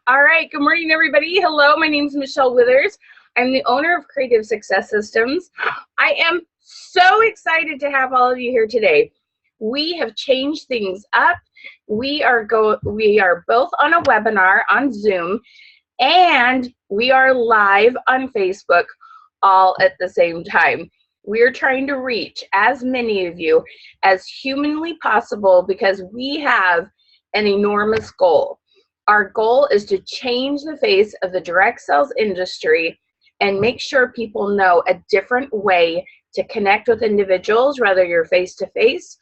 All right, good morning, everybody. Hello, my name is Michelle Withers. I'm the owner of Creative Success Systems. I am so excited to have all of you here today. We have changed things up. We are both on a webinar on Zoom, and we are live on Facebook all at the same time. We're trying to reach as many of you as humanly possible because we have an enormous goal. Our goal is to change the face of the direct sales industry and make sure people know a different way to connect with individuals, whether you're face-to-face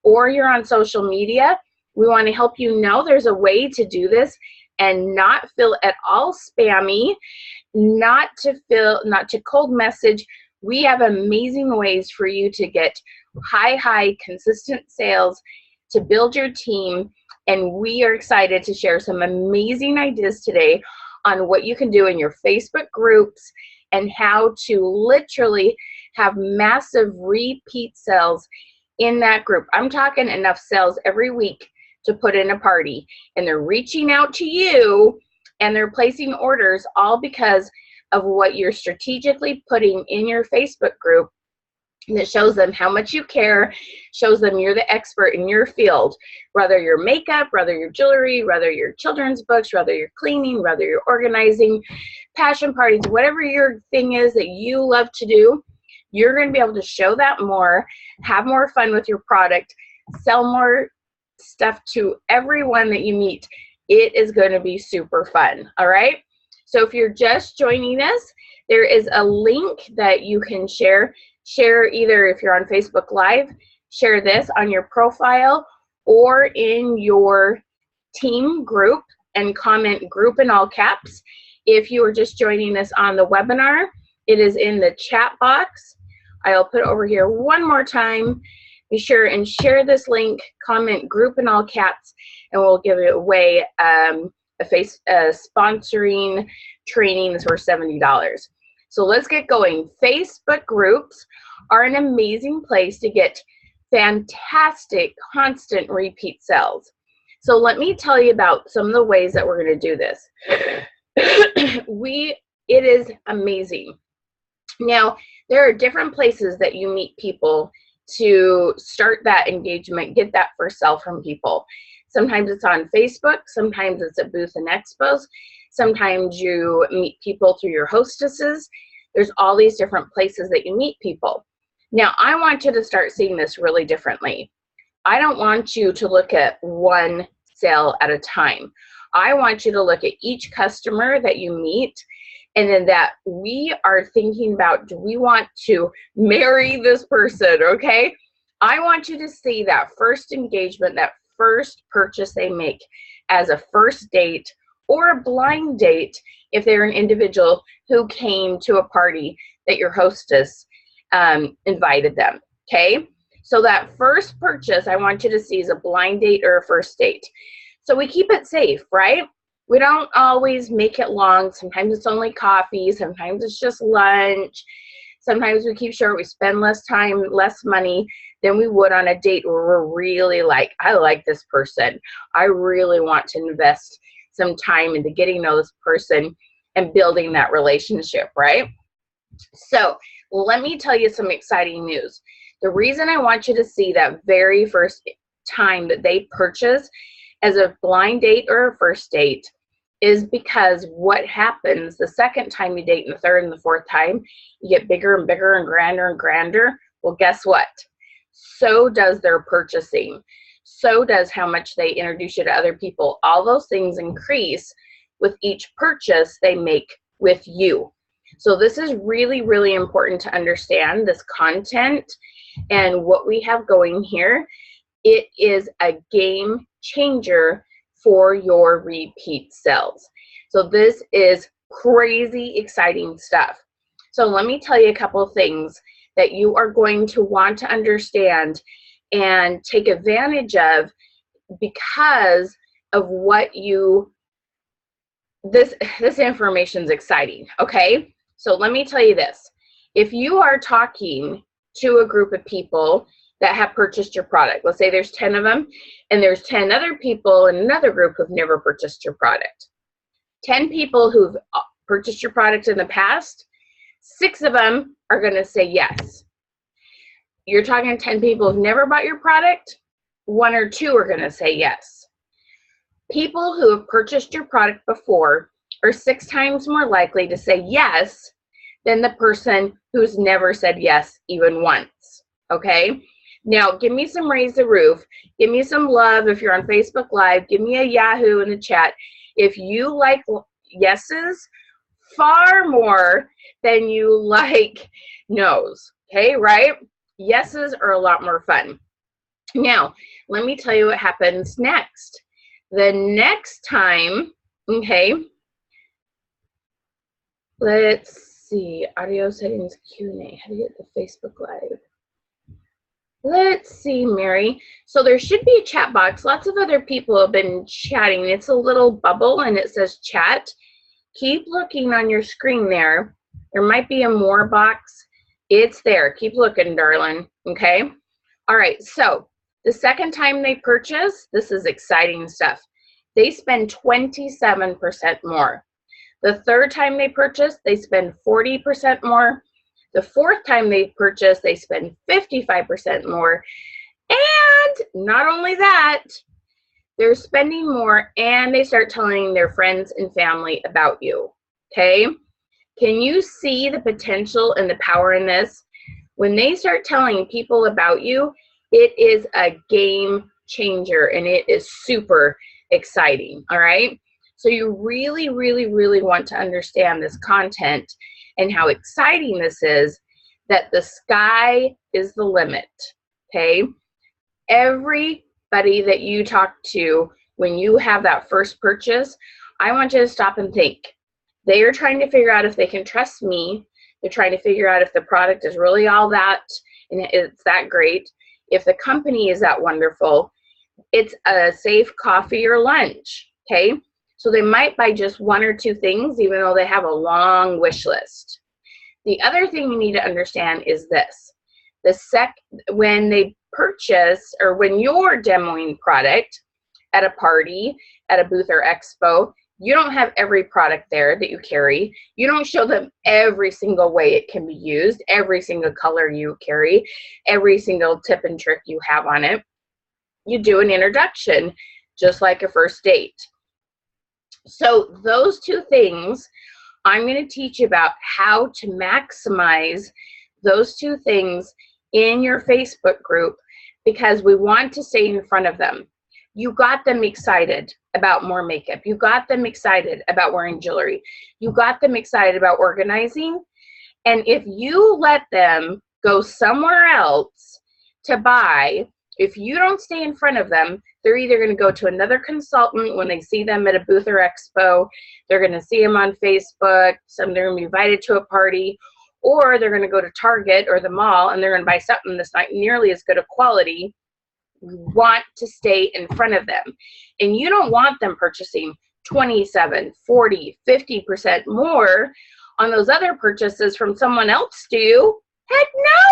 or you're on social media. We want to help you know there's a way to do this and not feel at all spammy, not to cold message. We have amazing ways for you to get high, consistent sales, to build your team, and we are excited to share some amazing ideas today on what you can do in your Facebook groups and how to literally have massive repeat sales in that group. I'm talking enough sales every week to put in a party, and they're reaching out to you and they're placing orders all because of what you're strategically putting in your Facebook group that shows them how much you care, shows them you're the expert in your field, whether you're makeup, whether you're jewelry, whether you're children's books, whether you're cleaning, whether you're organizing, passion parties, whatever your thing is that you love to do, you're going to be able to show that more, have more fun with your product, sell more stuff to everyone that you meet. It is going to be super fun. All right. So if you're just joining us, there is a link that you can share. Share either if you're on Facebook Live, share this on your profile or in your team group and comment group in all caps. If you are just joining us on the webinar, it is in the chat box. I'll put it over here one more time. Be sure and share this link, comment group in all caps, and we'll give it away a sponsoring training that's worth $70. So let's get going. Facebook groups are an amazing place to get fantastic, constant repeat sales. So let me tell you about some of the ways that we're going to do this. It is amazing. Now, there are different places that you meet people to start that engagement, get that first sell from people. Sometimes it's on Facebook, sometimes it's at booths and expos, sometimes you meet people through your hostesses. There's all these different places that you meet people. Now, I want you to start seeing this really differently. I don't want you to look at one sale at a time. I want you to look at each customer that you meet, and then that we are thinking about, do we want to marry this person, okay? I want you to see that first engagement, that first purchase they make as a first date or a blind date if they're an individual who came to a party that your hostess invited them, okay? So that first purchase I want you to see is a blind date or a first date. So we keep it safe, right? We don't always make it long. Sometimes it's only coffee. Sometimes it's just lunch. Sometimes we keep short. We spend less time, less money than we would on a date where we're really like, I like this person. I really want to invest some time into getting to know this person and building that relationship, right? So let me tell you some exciting news. The reason I want you to see that very first time that they purchase as a blind date or a first date is because what happens the second time you date and the third and the fourth time, you get bigger and bigger and grander and grander. Well, guess what? So does their purchasing. So does how much they introduce you to other people. All those things increase with each purchase they make with you. So this is really, really important to understand this content and what we have going here. It is a game changer for your repeat sales. So this is crazy exciting stuff. So let me tell you a couple of things that you are going to want to understand and take advantage of because of what this information is exciting, okay? So let me tell you this. If you are talking to a group of people that have purchased your product, let's say there's 10 of them, and there's 10 other people in another group who've never purchased your product. 10 people who've purchased your product in the past, 6 of them are going to say yes. You're talking 10 people who've never bought your product, 1 or 2 are going to say yes. People who have purchased your product before are 6 times more likely to say yes than the person who's never said yes even once, okay? Now, give me some raise the roof. Give me some love if you're on Facebook Live. Give me a Yahoo in the chat. If you like yeses far more than you like no's, okay, right? Yeses are a lot more fun. Now, let me tell you what happens next. The next time, okay, let's see, audio settings, Q&A, how to get the Facebook Live. Let's see, Mary. So there should be a chat box. Lots of other people have been chatting. It's a little bubble and it says chat. Keep looking on your screen there. There might be a more box. It's there. Keep looking, darling. Okay? All right. So the second time they purchase, this is exciting stuff. They spend 27% more. The third time they purchase, they spend 40% more. The fourth time they purchase, they spend 55% more. And not only that, they're spending more and they start telling their friends and family about you, okay? Can you see the potential and the power in this? When they start telling people about you, it is a game changer and it is super exciting, all right? So you really, really, really want to understand this content and how exciting this is, that the sky is the limit, okay? Everybody that you talk to when you have that first purchase, I want you to stop and think. They are trying to figure out if they can trust me. They're trying to figure out if the product is really all that and it's that great. If the company is that wonderful, it's a safe coffee or lunch, okay? So they might buy just 1 or 2 things, even though they have a long wish list. The other thing you need to understand is this. When they purchase, or when you're demoing product at a party, at a booth or expo, you don't have every product there that you carry. You don't show them every single way it can be used, every single color you carry, every single tip and trick you have on it. You do an introduction, just like a first date. So those 2 things, I'm going to teach you about how to maximize those 2 things in your Facebook group, because we want to stay in front of them. You got them excited about more makeup. You got them excited about wearing jewelry. You got them excited about organizing. And if you let them go somewhere else to buy, if you don't stay in front of them, they're either going to go to another consultant when they see them at a booth or expo, they're going to see them on Facebook, they're going to be invited to a party, or they're going to go to Target or the mall and they're going to buy something that's not nearly as good a quality. We want to stay in front of them. And you don't want them purchasing 27, 40, 50% more on those other purchases from someone else, do you? Heck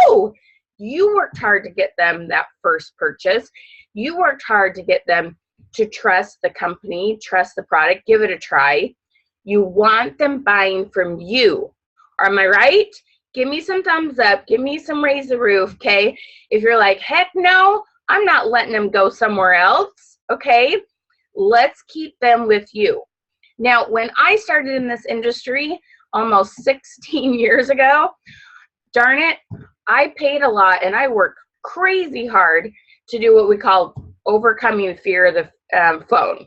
no! You worked hard to get them that first purchase. You worked hard to get them to trust the company, trust the product, give it a try. You want them buying from you. Am I right? Give me some thumbs up. Give me some raise the roof, okay? If you're like, heck no, I'm not letting them go somewhere else, okay? Let's keep them with you. Now, when I started in this industry almost 16 years ago, darn it, I paid a lot and I worked crazy hard to do what we call overcoming fear of the phone.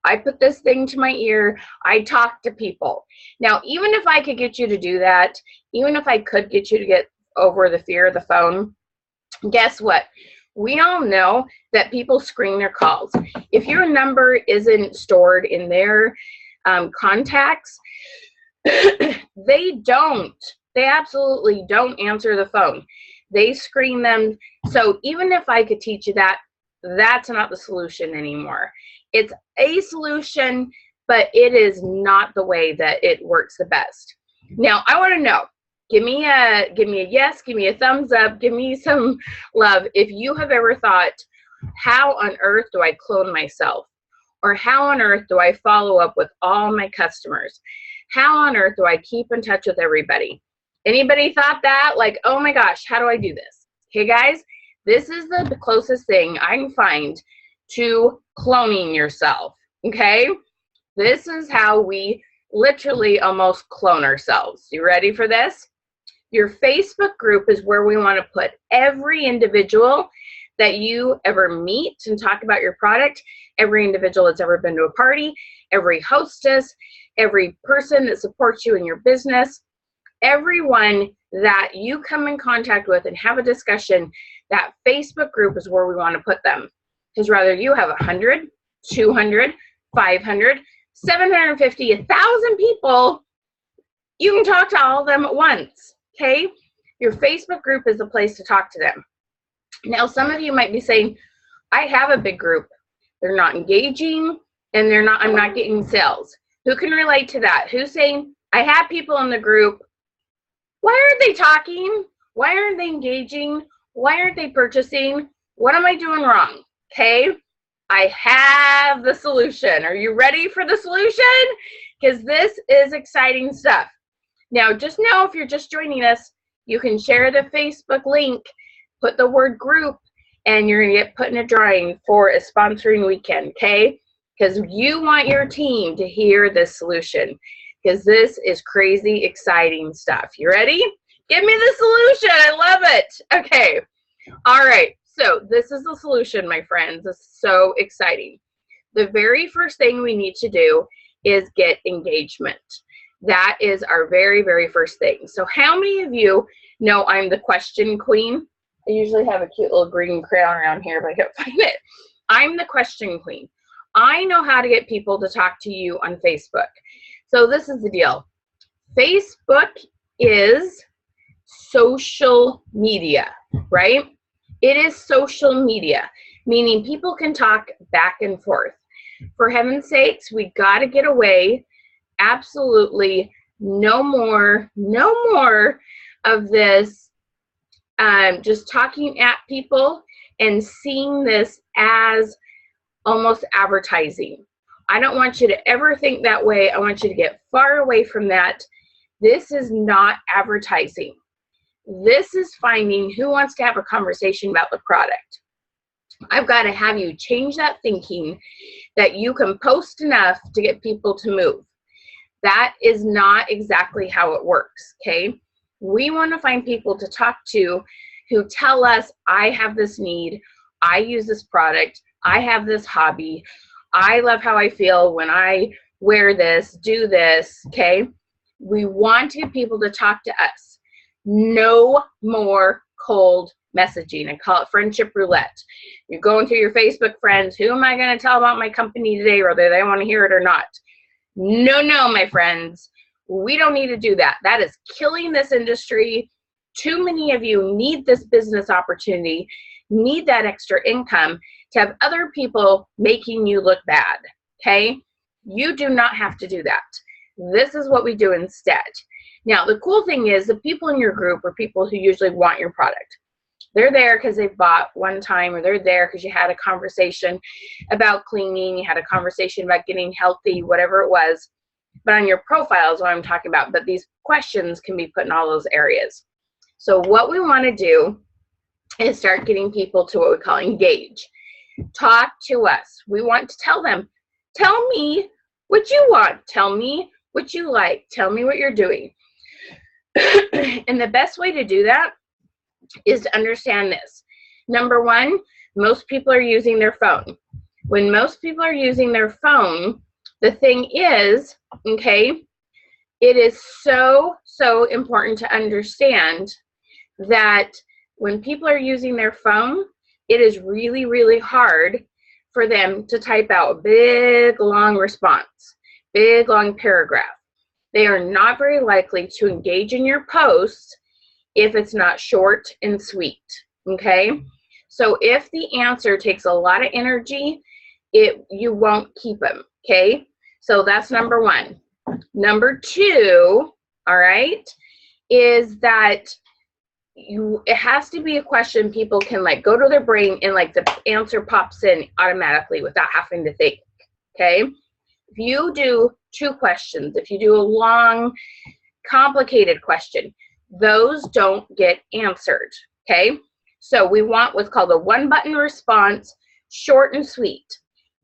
I put this thing to my ear. I talk to people. Now, even if I could get you to do that, even if I could get you to get over the fear of the phone, guess what? We all know that people screen their calls. If your number isn't stored in their contacts, they absolutely don't answer the phone. They screen them. So even if I could teach you that, that's not the solution anymore. It's a solution, but it is not the way that it works the best. Now, I want to know, give me a yes, give me a thumbs up, give me some love if you have ever thought, how on earth do I clone myself? Or how on earth do I follow up with all my customers? How on earth do I keep in touch with everybody? Anybody thought that? Like, oh my gosh, how do I do this? Okay, guys, this is the closest thing I can find to cloning yourself, okay? This is how we literally almost clone ourselves. You ready for this? Your Facebook group is where we want to put every individual that you ever meet and talk about your product, every individual that's ever been to a party, every hostess, every person that supports you in your business, everyone that you come in contact with and have a discussion. That Facebook group is where we want to put them. Because whether you have 100, 200, 500, 750, 1,000 people, you can talk to all of them at once, okay? Your Facebook group is the place to talk to them. Now, some of you might be saying, I have a big group. They're not engaging, and I'm not getting sales. Who can relate to that? Who's saying, I have people in the group. Why aren't they talking? Why aren't they engaging? Why aren't they purchasing? What am I doing wrong? Okay, I have the solution. Are you ready for the solution? Because this is exciting stuff. Now, just know if you're just joining us, you can share the Facebook link, put the word group, and you're going to get put in a drawing for a sponsoring weekend, okay? Because you want your team to hear this solution, because this is crazy exciting stuff. You ready? Give me the solution. I love it. Okay. All right. So this is the solution, my friends. This is so exciting. The very first thing we need to do is get engagement. That is our very, very first thing. So how many of you know I'm the question queen? I usually have a cute little green crayon around here, but I can't find it. I'm the question queen. I know how to get people to talk to you on Facebook. So this is the deal. Facebook is social media, right? It is social media, meaning people can talk back and forth. For heaven's sakes, we got to get away. Absolutely no more of this just talking at people and seeing this as almost advertising. I don't want you to ever think that way. I want you to get far away from that. This is not advertising. This is finding who wants to have a conversation about the product. I've got to have you change that thinking that you can post enough to get people to move. That is not exactly how it works, okay? We want to find people to talk to who tell us, I have this need, I use this product, I have this hobby, I love how I feel when I wear this, do this, okay? We want to get people to talk to us. No more cold messaging. I call it friendship roulette. You're going through your Facebook friends. Who am I going to tell about my company today, whether they want to hear it or not? No, my friends. We don't need to do that. That is killing this industry. Too many of you need this business opportunity, need that extra income to have other people making you look bad, okay? You do not have to do that. This is what we do instead. Now, the cool thing is the people in your group are people who usually want your product. They're there because they bought one time, or they're there because you had a conversation about cleaning, you had a conversation about getting healthy, whatever it was. But on your profile is what I'm talking about. But these questions can be put in all those areas. So what we want to do is start getting people to what we call engage. Talk to us. We want to tell them, tell me what you want. Tell me what you like. Tell me what you're doing. And the best way to do that is to understand this. Number one, most people are using their phone. When most people are using their phone, the thing is, okay, it is so important to understand that when people are using their phone, it is really, really hard for them to type out a big, long response, big, long paragraph. They are not very likely to engage in your posts if it's not short and sweet, okay? So if the answer takes a lot of energy, you won't keep them, okay? So that's number one. Number two, all right, is that it has to be a question people can like go to their brain and like the answer pops in automatically without having to think, okay? If you do 2 questions, if you do a long, complicated question, those don't get answered, okay? So we want what's called a 1-button response, short and sweet.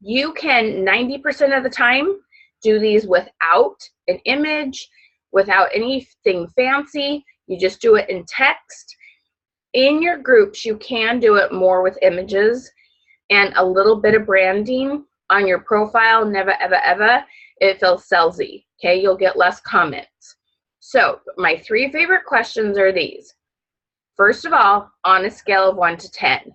You can 90% of the time do these without an image, without anything fancy. You just do it in text. In your groups, you can do it more with images and a little bit of branding on your profile. Never, ever, ever. It feels salesy, okay? You'll get less comments. So my 3 favorite questions are these. First of all, on a scale of 1 to 10.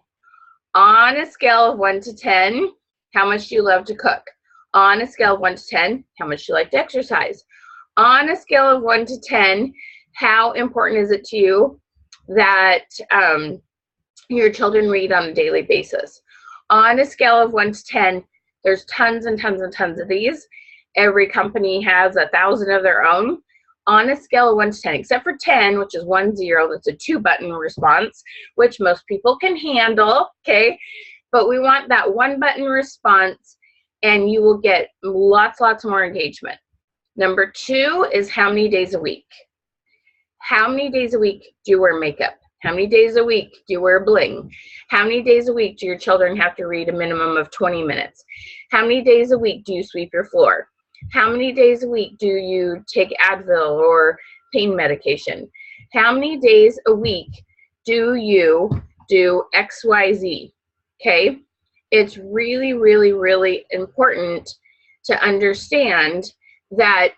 On a scale of 1 to 10, how much do you love to cook? On a scale of 1 to 10, how much do you like to exercise? On a scale of 1 to 10, how important is it to you that your children read on a daily basis? On a scale of 1 to 10, there's tons and tons and tons of these. Every company has 1,000 of their own. On a scale of 1 to 10, except for 10, which is 1, 0, that's a 2-button response, which most people can handle, okay? But we want that 1-button response, and you will get lots more engagement. Number 2 is how many days a week? How many days a week do you wear makeup? How many days a week do you wear bling? How many days a week do your children have to read a minimum of 20 minutes? How many days a week do you sweep your floor? How many days a week do you take Advil or pain medication? How many days a week do you do XYZ? Okay? It's really, really, really important to understand that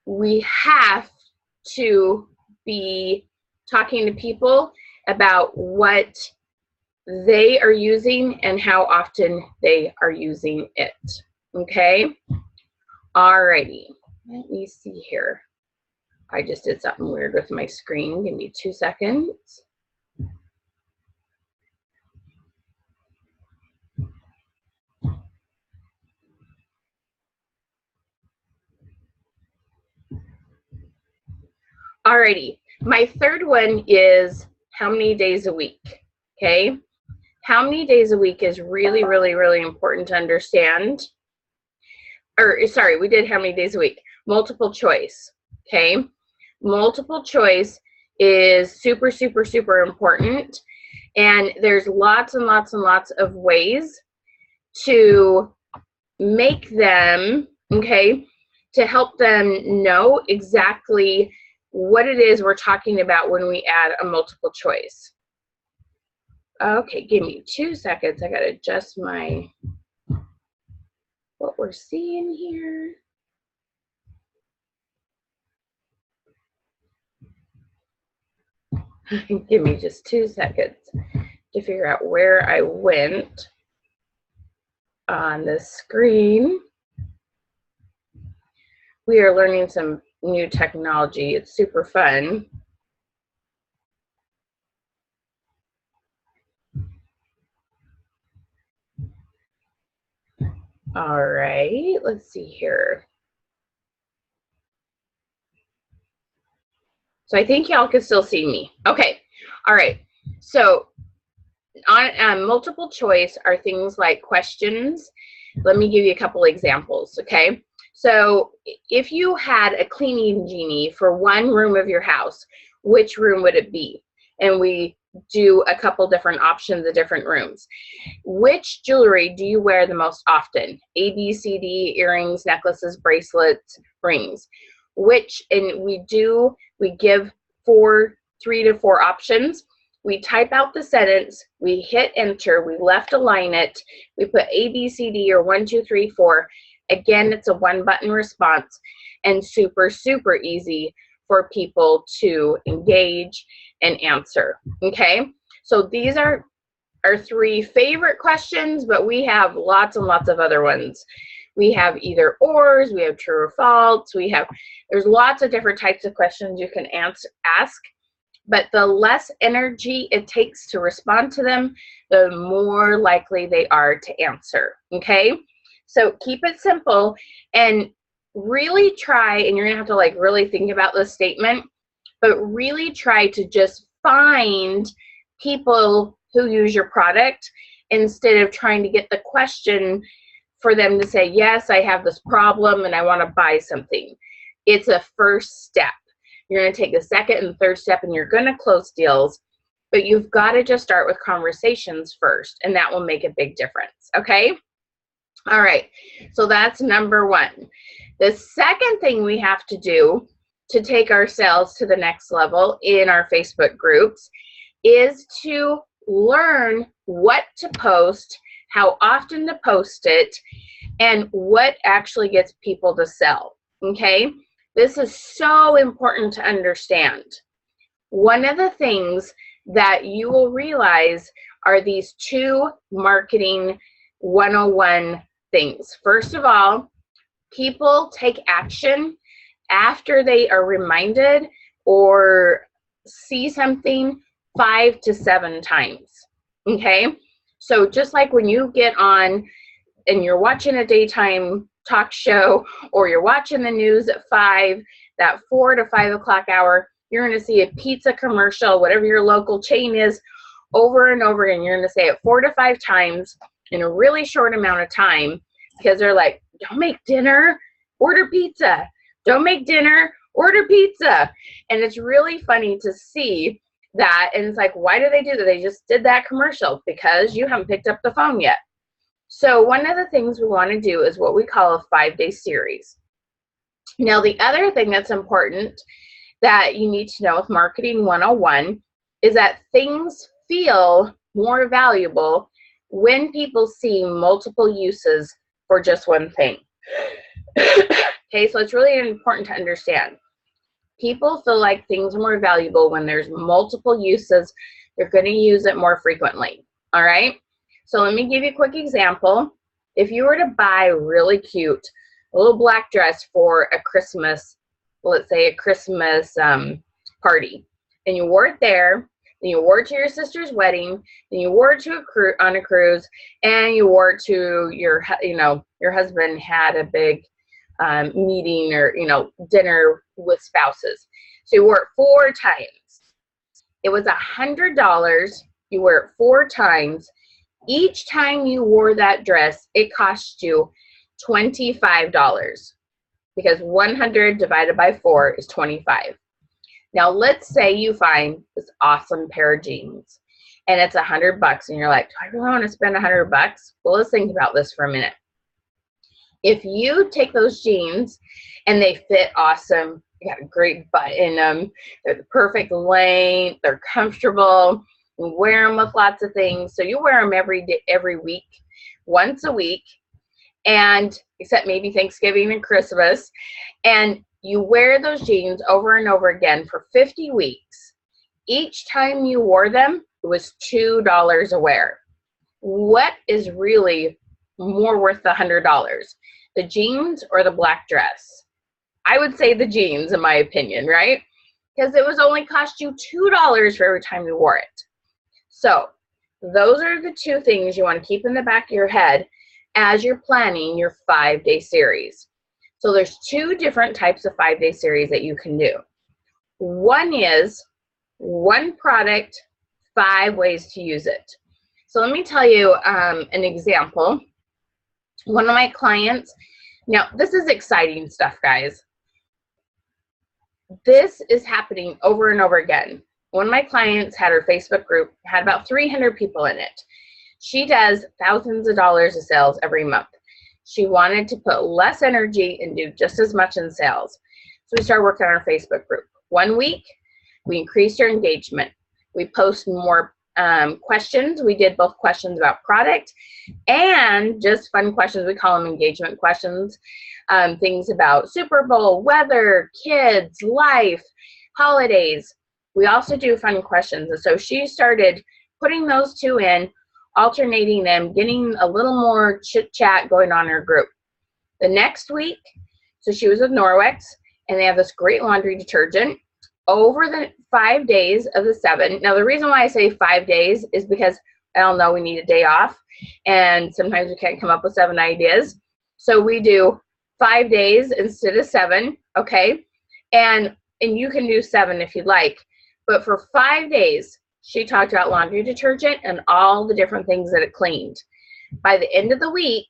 we have to be talking to people about what they are using and how often they are using it. Okay? Alrighty. Let me see here. I just did something weird with my screen. Give me 2 seconds. Alrighty. My third one is how many days a week? Okay? How many days a week is really, really, really important to understand. Or, sorry, we did how many days a week. Multiple choice, okay? Multiple choice is super, super, super important. And there's lots and lots and lots of ways to make them, okay, to help them know exactly what it is we're talking about when we add a multiple choice. Okay, give me 2 seconds. I gotta adjust my, what we're seeing here. Give me just 2 seconds to figure out where I went on the screen. We are learning some new technology. It's super fun. All right, let's see here. So I think y'all can still see me. Okay, all right. So on multiple choice are things like questions. Let me give you a couple examples, okay? So if you had a cleaning genie for one room of your house, which room would it be? And we do a couple different options of different rooms. Which jewelry do you wear the most often? A, B, C, D, earrings, necklaces, bracelets, rings. Which, and we give 3 to 4 options. We type out the sentence, we hit enter, we left align it, we put A, B, C, D, or 1, 2, 3, 4. Again, it's a 1-button response and super, super easy for people to engage and answer, okay? So these are our 3 favorite questions, but we have lots and lots of other ones. We have either ors, we have true or false, there's lots of different types of questions you can ask, but the less energy it takes to respond to them, the more likely they are to answer, okay? So keep it simple and really try, and you're gonna have to like really think about this statement, but really try to just find people who use your product instead of trying to get the question for them to say, yes, I have this problem and I want to buy something. It's a first step. You're going to take the second and third step and you're going to close deals, but you've got to just start with conversations first, and that will make a big difference. Okay? All right. So that's number one. The second thing we have to do to take our sales to the next level in our Facebook groups is to learn what to post, how often to post it, and what actually gets people to sell. Okay? This is so important to understand. One of the things that you will realize are these two marketing 101 things. First of all, people take action after they are reminded or see something 5 to 7 times. Okay? So just like when you get on and you're watching a daytime talk show, or you're watching the news at 5, that 4 to 5 o'clock hour, you're going to see a pizza commercial, whatever your local chain is, over and over again. You're going to say it 4 to 5 times in a really short amount of time, because they're like, don't make dinner, order pizza. Don't make dinner, order pizza. And it's really funny to see that. And it's like, why do they do that? They just did that commercial because you haven't picked up the phone yet. So one of the things we want to do is what we call a 5-day series. Now, the other thing that's important that you need to know with Marketing 101 is that things feel more valuable when people see multiple uses for just one thing. Okay, so it's really important to understand. People feel like things are more valuable when there's multiple uses. They're going to use it more frequently. All right? So let me give you a quick example. If you were to buy a really cute little black dress for a Christmas, let's say a Christmas party, and you wore it there, then you wore it to your sister's wedding, then you wore it to on a cruise, and you wore it to your husband had a big meeting or dinner with spouses. So you wore it 4 times. It was $100. You wear it 4 times. Each time you wore that dress, it cost you $25, because 100 divided by 4 is 25. Now, let's say you find this awesome pair of jeans and it's $100 and you're like, do I really want to spend $100? Well, let's think about this for a minute. If you take those jeans and they fit awesome, you got a great butt in them, they're the perfect length, they're comfortable, you wear them with lots of things. So you wear them every day, every week, once a week, and except maybe Thanksgiving and Christmas, and you wear those jeans over and over again for 50 weeks. Each time you wore them, it was $2 a wear. What is really more worth the $100? The jeans or the black dress? I would say the jeans, in my opinion, right? Because it was only cost you $2 for every time you wore it. So those are the 2 things you want to keep in the back of your head as you're planning your 5-day series. So there's 2 different types of 5-day series that you can do. One is 1 product, 5 ways to use it. So let me tell you an example. One of my clients, now this is exciting stuff, guys. This is happening over and over again. One of my clients had her Facebook group, had about 300 people in it. She does thousands of dollars of sales every month. She wanted to put less energy and do just as much in sales. So we started working on our Facebook group. 1 week, we increased our engagement. We post more questions. We did both questions about product and just fun questions. We call them engagement questions. Things about Super Bowl, weather, kids, life, holidays. We also do fun questions. And so she started putting those 2 in, alternating them, getting a little more chit chat going on in her group. The next week, so she was with Norwex, and they have this great laundry detergent. Over the 5 days of the 7, now the reason why I say 5 days is because I don't know, we need a day off, and sometimes we can't come up with 7 ideas. So we do 5 days instead of 7, okay? And you can do 7 if you'd like. But for 5 days, she talked about laundry detergent and all the different things that it cleaned. By the end of the week,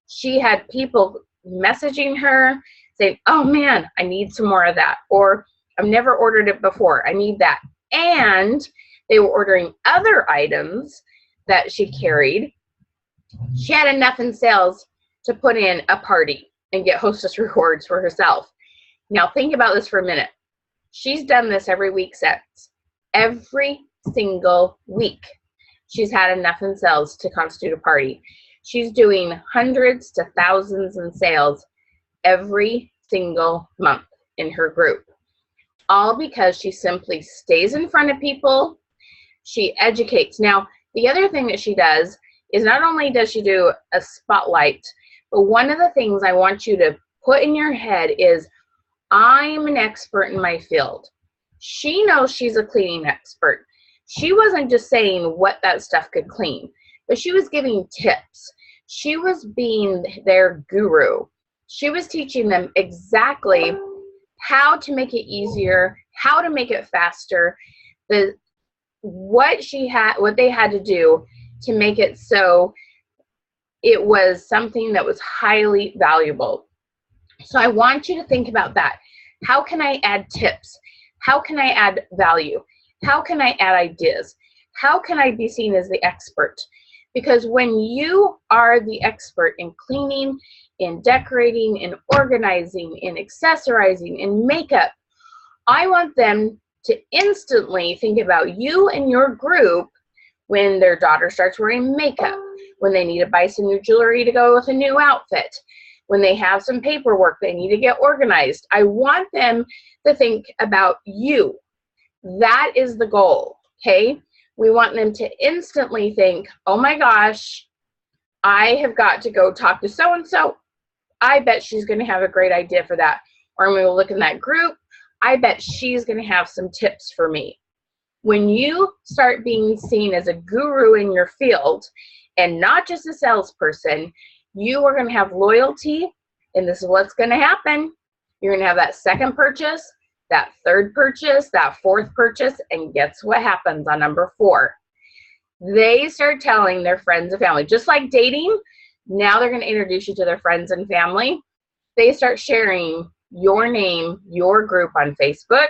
she had people messaging her saying, oh man, I need some more of that. Or I've never ordered it before. I need that. And they were ordering other items that she carried. She had enough in sales to put in a party and get hostess rewards for herself. Now think about this for a minute. She's done this every week since. Every single week. She's had enough in sales to constitute a party. She's doing hundreds to thousands in sales every single month in her group. All because she simply stays in front of people. She educates. Now, the other thing that she does is not only does she do a spotlight, but one of the things I want you to put in your head is, I'm an expert in my field. She knows she's a cleaning expert. She wasn't just saying what that stuff could clean, but she was giving tips. She was being their guru. She was teaching them exactly how to make it easier, how to make it faster, what they had to do to make it so it was something that was highly valuable. So I want you to think about that. How can I add tips? How can I add value? How can I add ideas? How can I be seen as the expert? Because when you are the expert in cleaning, in decorating, in organizing, in accessorizing, in makeup, I want them to instantly think about you and your group when their daughter starts wearing makeup, when they need to buy some new jewelry to go with a new outfit, when they have some paperwork they need to get organized. I want them to think about you. That is the goal, okay? We want them to instantly think, oh my gosh, I have got to go talk to so-and-so. I bet she's going to have a great idea for that. Or I'm going to look in that group. I bet she's going to have some tips for me. When you start being seen as a guru in your field and not just a salesperson, you are going to have loyalty, and this is what's going to happen. You're going to have that second purchase, that third purchase, that fourth purchase, and guess what happens on number 4? They start telling their friends and family. Just like dating, now they're going to introduce you to their friends and family. They start sharing your name, your group on Facebook.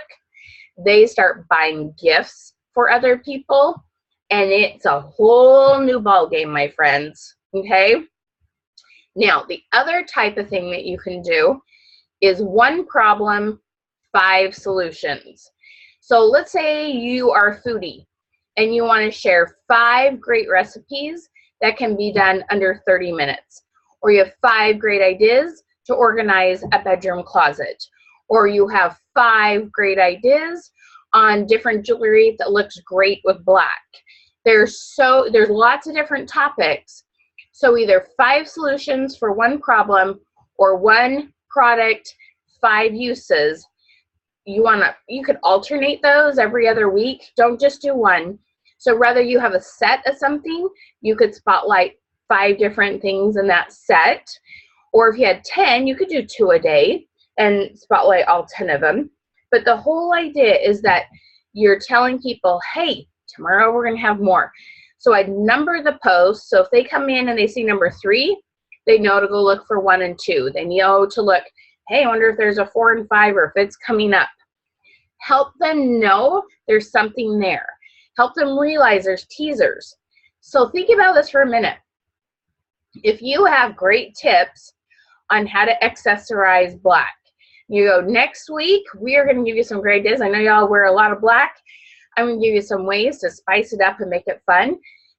They start buying gifts for other people, and it's a whole new ball game, my friends, okay? Now, the other type of thing that you can do is 1 problem, 5 solutions. So let's say you are a foodie and you want to share 5 great recipes that can be done under 30 minutes. Or you have 5 great ideas to organize a bedroom closet. Or you have 5 great ideas on different jewelry that looks great with black. There's lots of different topics. So either 5 solutions for 1 problem or 1 product, 5 uses. You could alternate those every other week. Don't just do 1. So rather you have a set of something, you could spotlight 5 different things in that set. Or if you had 10, you could do 2 a day and spotlight all 10 of them. But the whole idea is that you're telling people, hey, tomorrow we're going to have more. So I'd number the posts. So if they come in and they see number 3, they know to go look for 1 and 2. They know to look, hey, I wonder if there's a 4 and 5 or if it's coming up. Help them know there's something there. Help them realize there's teasers. So think about this for a minute. If you have great tips on how to accessorize black, you go, next week, we are going to give you some great ideas. I know y'all wear a lot of black. I'm going to give you some ways to spice it up and make it fun.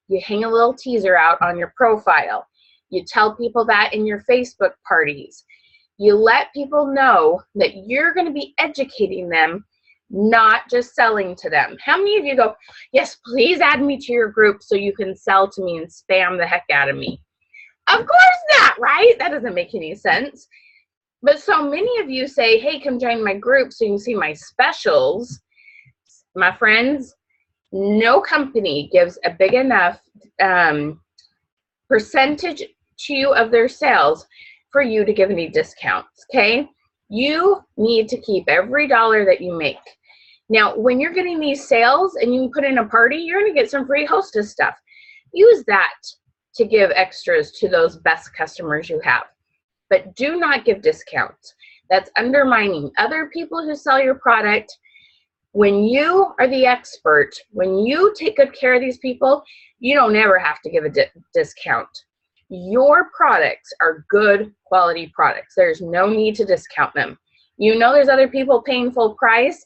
You hang a little teaser out on your profile. You tell people that in your Facebook parties. You let people know that you're going to be educating them, not just selling to them. How many of you go, yes, please add me to your group so you can sell to me and spam the heck out of me? Of course not, right? That doesn't make any sense. But so many of you say, hey, come join my group so you can see my specials. My friends, no company gives a big enough percentage to you of their sales for you to give any discounts, okay? You need to keep every dollar that you make. Now, when you're getting these sales and you put in a party, you're going to get some free hostess stuff. Use that to give extras to those best customers you have. But do not give discounts. That's undermining other people who sell your product. When you are the expert, when you take good care of these people, you don't ever have to give a discount. Your products are good quality products. There's no need to discount them. You know there's other people paying full price.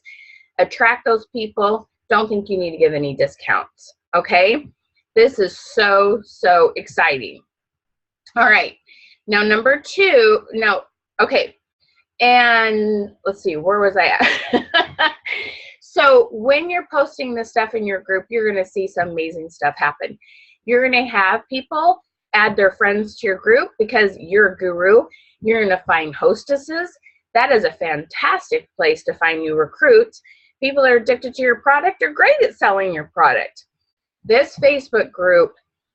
Attract those people. Don't think you need to give any discounts, okay? This is so, so exciting. All right, now number 2, okay, and let's see, where was I at? So when you're posting this stuff in your group, you're gonna see some amazing stuff happen. You're gonna have people add their friends to your group because you're a guru. You're gonna find hostesses. That is a fantastic place to find new recruits. People that are addicted to your product are great at selling your product. This Facebook group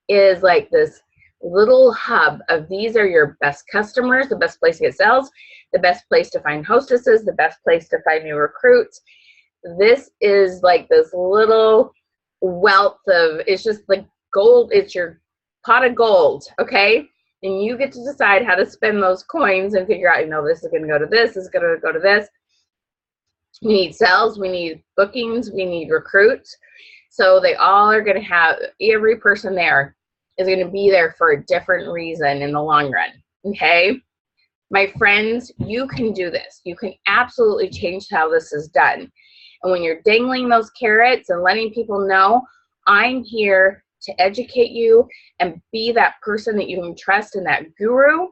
is like this little hub of these are your best customers, the best place to get sales, the best place to find hostesses, the best place to find new recruits. This is like this little wealth of, it's just like gold, it's your pot of gold, okay? And you get to decide how to spend those coins and figure out, this is going to go to this, this is going to go to this. We need sales, we need bookings, we need recruits. So they all are going to have, every person there is going to be there for a different reason in the long run, okay? My friends, you can do this. You can absolutely change how this is done. And when you're dangling those carrots and letting people know, I'm here to educate you and be that person that you can trust and that guru,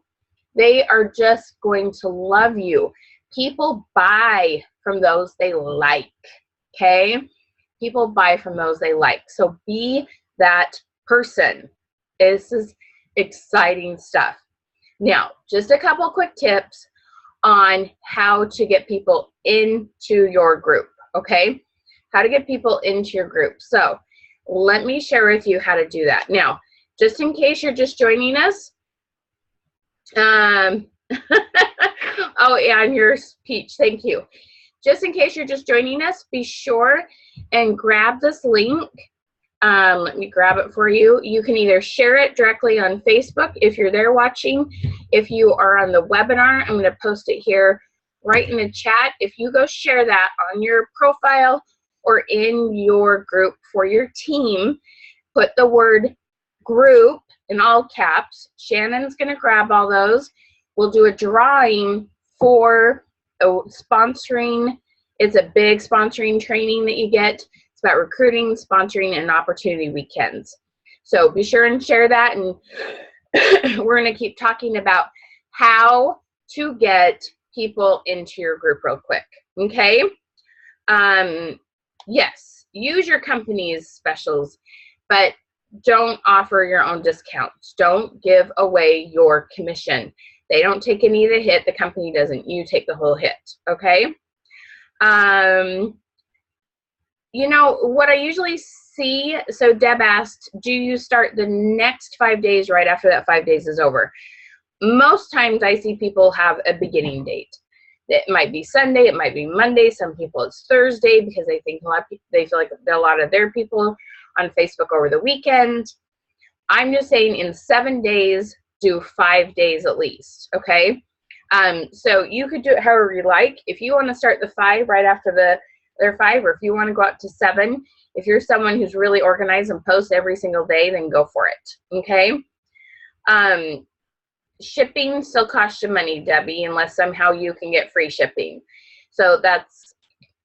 they are just going to love you. People buy from those they like, okay? People buy from those they like. So be that person. This is exciting stuff. Now, just a couple quick tips on how to get people into your group, okay? How to get people into your group. So let me share with you how to do that. Now, just in case you're just joining us, oh yeah, and your speech, thank you. Just in case you're just joining us, be sure and grab this link. Let me grab it for you. You can either share it directly on Facebook if you're there watching. If you are on the webinar, I'm going to post it here right in the chat. If you go share that on your profile or in your group for your team, put the word group in all caps. Shannon's going to grab all those. We'll do a drawing for sponsoring. It's a big sponsoring training that you get. It's about recruiting, sponsoring, and opportunity weekends. So be sure and share that, and we're going to keep talking about how to get people into your group real quick, okay? Yes, use your company's specials, but don't offer your own discounts. Don't give away your commission. They don't take any of the hit. The company doesn't. You take the whole hit, okay? You know, what I usually see, so Deb asked, do you start the next 5 days right after that 5 days is over? Most times I see people have a beginning date. It might be Sunday, it might be Monday. Some people it's Thursday because they think they feel like a lot of their people on Facebook over the weekend. I'm just saying in 7 days, do 5 days at least, okay? So you could do it however you like. If you want to start the 5 right after their 5, or if you want to go up to 7, if you're someone who's really organized and posts every single day, then go for it, okay? Shipping still costs you money, Debbie, unless somehow you can get free shipping. So that's,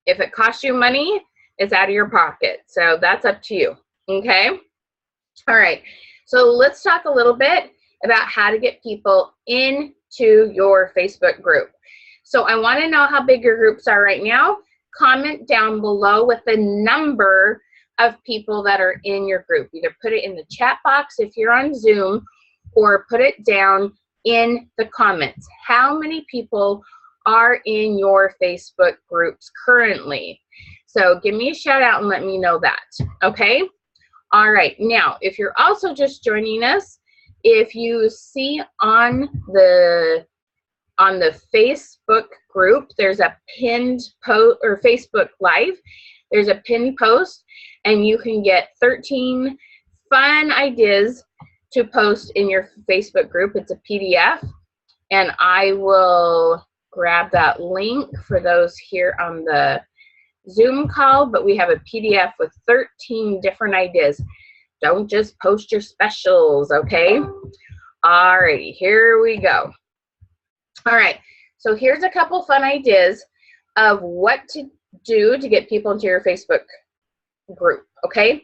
if it costs you money, it's out of your pocket. So that's up to you, okay? All right, so let's talk a little bit about how to get people into your Facebook group. So I want to know how big your groups are right now. Comment down below with the number of people that are in your group. Either put it in the chat box if you're on Zoom, or put it down in the comments. How many people are in your Facebook groups currently? So give me a shout out and let me know that, okay? All right, now, if you're also just joining us, if you see on the on the Facebook group, there's a pinned post, or Facebook Live, there's a pinned post, and you can get 13 fun ideas to post in your Facebook group. It's a PDF, and I will grab that link for those here on the Zoom call, but we have a PDF with 13 different ideas. Don't just post your specials, okay? All righty, here we go. All right, so here's a couple fun ideas of what to do to get people into your Facebook group, okay?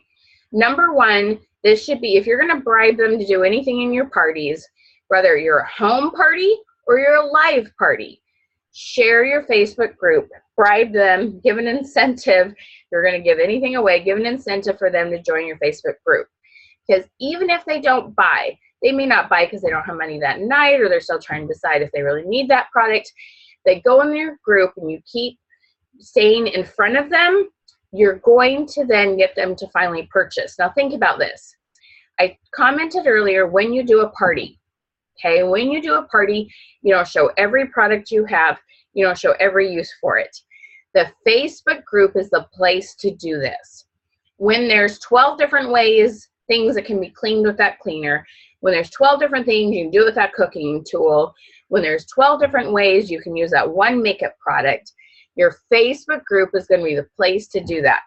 Number one, this should be, if you're gonna bribe them to do anything in your parties, whether you're a home party or you're a live party, share your Facebook group, bribe them, give an incentive. You're gonna give anything away, give an incentive for them to join your Facebook group. Because even if they don't buy, they may not buy because they don't have money that night, or they're still trying to decide if they really need that product. They go in your group and you keep staying in front of them, you're going to then get them to finally purchase. Now think about this. I commented earlier, when you do a party, okay, when you do a party, you don't show every product you have, you don't show every use for it. The Facebook group is the place to do this. When there's 12 different ways, things that can be cleaned with that cleaner, when there's 12 different things you can do with that cooking tool, when there's 12 different ways you can use that one makeup product, your Facebook group is going to be the place to do that.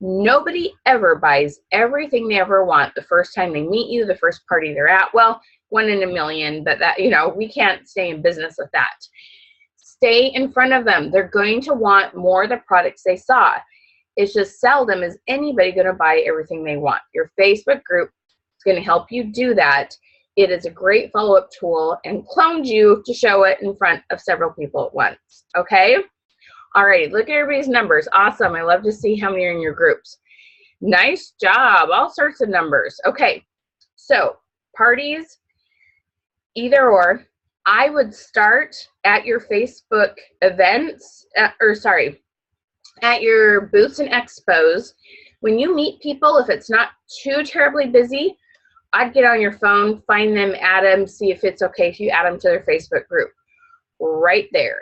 Nobody ever buys everything they ever want the first time they meet you, the first party they're at. Well, 1 in a million, but that, you know, we can't stay in business with that. Stay in front of them. They're going to want more of the products they saw. It's just seldom is anybody going to buy everything they want. Your Facebook group is going to help you do that. It is a great follow-up tool, and cloned you to show it in front of several people at once, okay? All right, look at everybody's numbers. Awesome. I love to see how many are in your groups. Nice job. All sorts of numbers. Okay, so parties, either or. I would start at your Facebook events, at your booths and expos. When you meet people, if it's not too terribly busy, I'd get on your phone, find them, add them, see if it's okay if you add them to their Facebook group. Right there.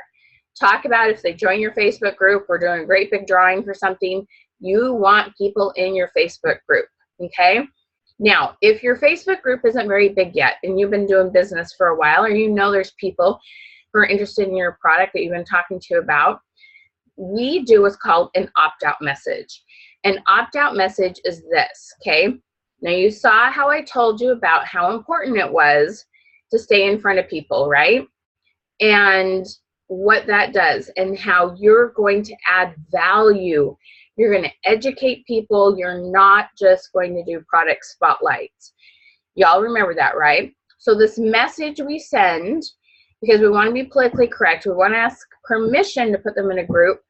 Talk about if they join your Facebook group, we're doing a great big drawing for something. You want people in your Facebook group, okay? Now, if your Facebook group isn't very big yet and you've been doing business for a while, or you know there's people who are interested in your product that you've been talking to about, we do what's called an opt-out message. An opt-out message is this, okay? Now, you saw how I told you about how important it was to stay in front of people, right? And what that does and how you're going to add value. You're going to educate people. You're not just going to do product spotlights. Y'all remember that, right? So this message we send, because we want to be politically correct, we want to ask permission to put them in a group.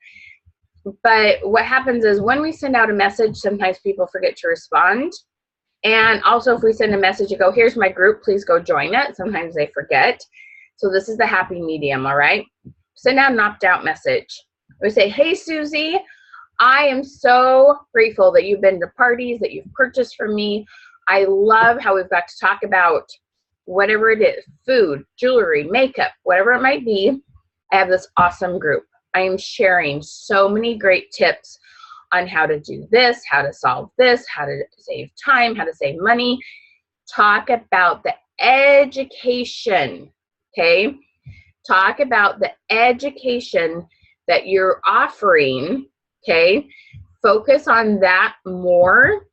But what happens is when we send out a message, sometimes people forget to respond. And also if we send a message, you go, here's my group, please go join it. Sometimes they forget. So this is the happy medium, all right? Send out an opt-out message. We say, hey, Susie, I am so grateful that you've been to parties, that you've purchased from me. I love how we've got to talk about whatever it is, food, jewelry, makeup, whatever it might be. I have this awesome group. I am sharing so many great tips on how to do this, how to solve this, how to save time, how to save money. Talk about the education, okay? Talk about the education that you're offering, okay? Focus on that more.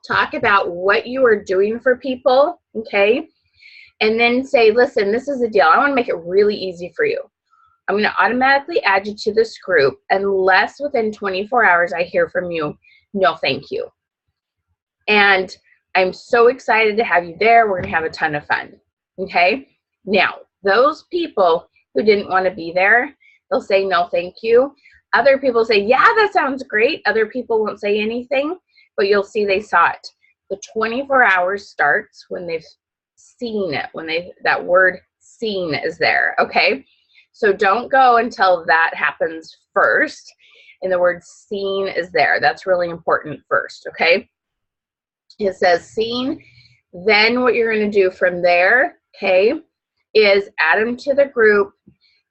Talk about what you are doing for people, okay? And then say, listen, this is the deal. I want to make it really easy for you. I'm going to automatically add you to this group unless within 24 hours I hear from you, no thank you. And I'm so excited to have you there. We're going to have a ton of fun, okay? Now, those people who didn't want to be there, they'll say no thank you. Other people say, yeah, that sounds great. Other people won't say anything, but you'll see they saw it. The 24 hours starts when they've seen it, when that word seen is there, okay? So don't go until that happens first and the word seen is there. That's really important first, okay? It says seen. Then what you're going to do from there, okay, is add them to the group.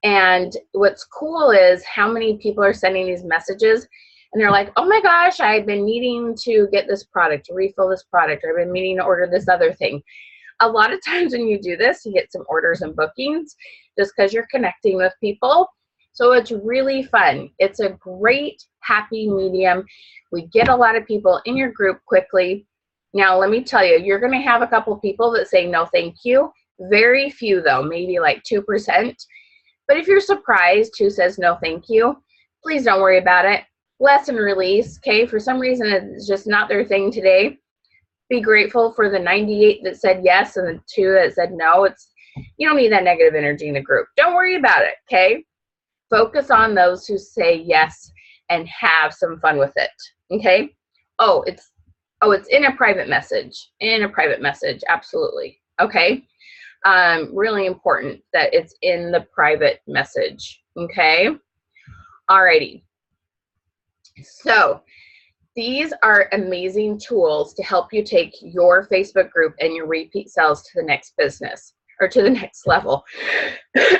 And what's cool is how many people are sending these messages and they're like, oh my gosh, I've been needing to get this product, to refill this product, or I've been meaning to order this other thing. A lot of times when you do this, you get some orders and bookings just because you're connecting with people. So it's really fun. It's a great happy medium. We get a lot of people in your group quickly. Now, let me tell you, you're going to have a couple people that say no thank you. Very few though, maybe like 2%. But if you're surprised who says no thank you, please don't worry about it. Lesson release, okay? For some reason, it's just not their thing today. Be grateful for the 98 that said yes and the 2 that said no. You don't need that negative energy in the group. Don't worry about it, okay? Focus on those who say yes and have some fun with it, okay? Oh, it's in a private message. In a private message, absolutely, okay? Really important that it's in the private message, okay? Alrighty. So these are amazing tools to help you take your Facebook group and your repeat sales to the next business or to the next level.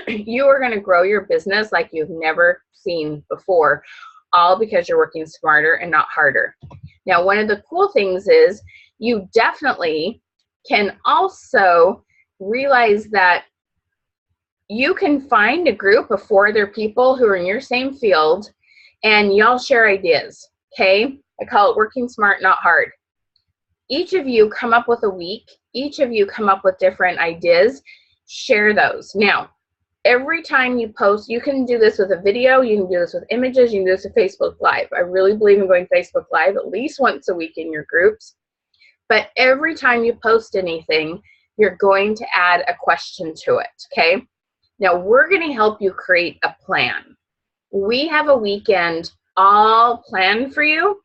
You are going to grow your business like you've never seen before, all because you're working smarter and not harder. Now, one of the cool things is you definitely can also realize that you can find a group of 4 other people who are in your same field and y'all share ideas, okay? I call it working smart, not hard. Each of you come up with a week. Each of you come up with different ideas. Share those. Now, every time you post, you can do this with a video, you can do this with images, you can do this with Facebook Live. I really believe in going Facebook Live at least once a week in your groups. But every time you post anything, you're going to add a question to it, okay? Now, we're going to help you create a plan. We have a weekend all planned for you.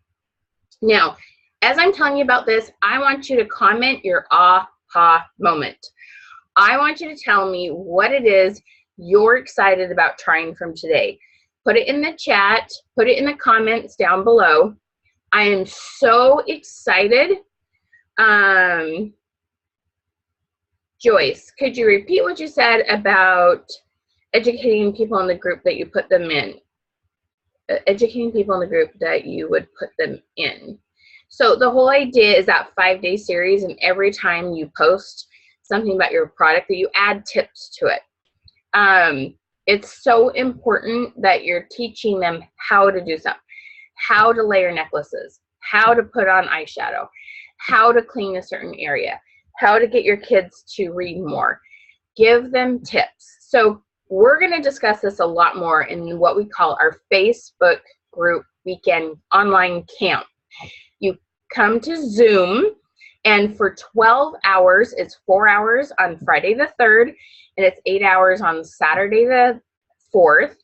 Now, as I'm telling you about this, I want you to comment your aha moment. I want you to tell me what it is you're excited about trying from today. Put it in the chat, put it in the comments down below. I am so excited. Joyce, could you repeat what you said about educating people in the group that you put them in? Educating people in the group that you would put them in. So the whole idea is that 5-day series, and every time you post something about your product, that you add tips to it. It's so important that you're teaching them how to do something, how to layer necklaces, how to put on eyeshadow, how to clean a certain area, how to get your kids to read more. Give them tips. So we're going to discuss this a lot more in what we call our Facebook group weekend online camp. You come to Zoom, and for 12 hours, it's 4 hours on Friday the 3rd, and it's 8 hours on Saturday the 4th.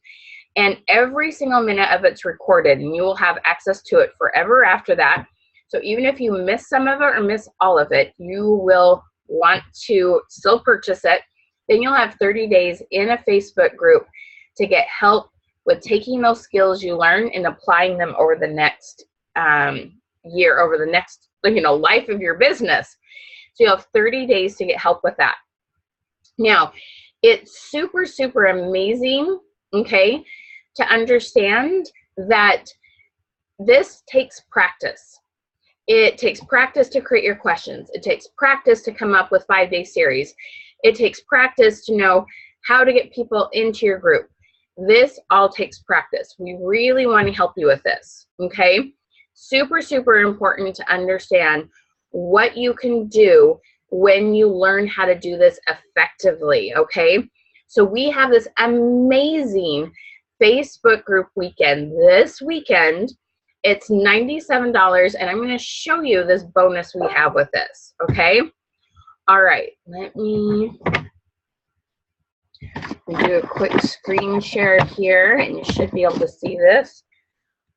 And every single minute of it's recorded, and you will have access to it forever after that. So even if you miss some of it or miss all of it, you will want to still purchase it. Then you'll have 30 days in a Facebook group to get help with taking those skills you learn and applying them over the next year, over the next life of your business. So you have 30 days to get help with that. Now, it's super, super amazing, okay, to understand that this takes practice. It takes practice to create your questions. It takes practice to come up with 5-day series. It takes practice to know how to get people into your group. This all takes practice. We really want to help you with this, okay? Super, super important to understand what you can do when you learn how to do this effectively, okay? So we have this amazing Facebook group weekend this weekend. It's $97, and I'm going to show you this bonus we have with this, okay? All right, let me do a quick screen share here, and you should be able to see this.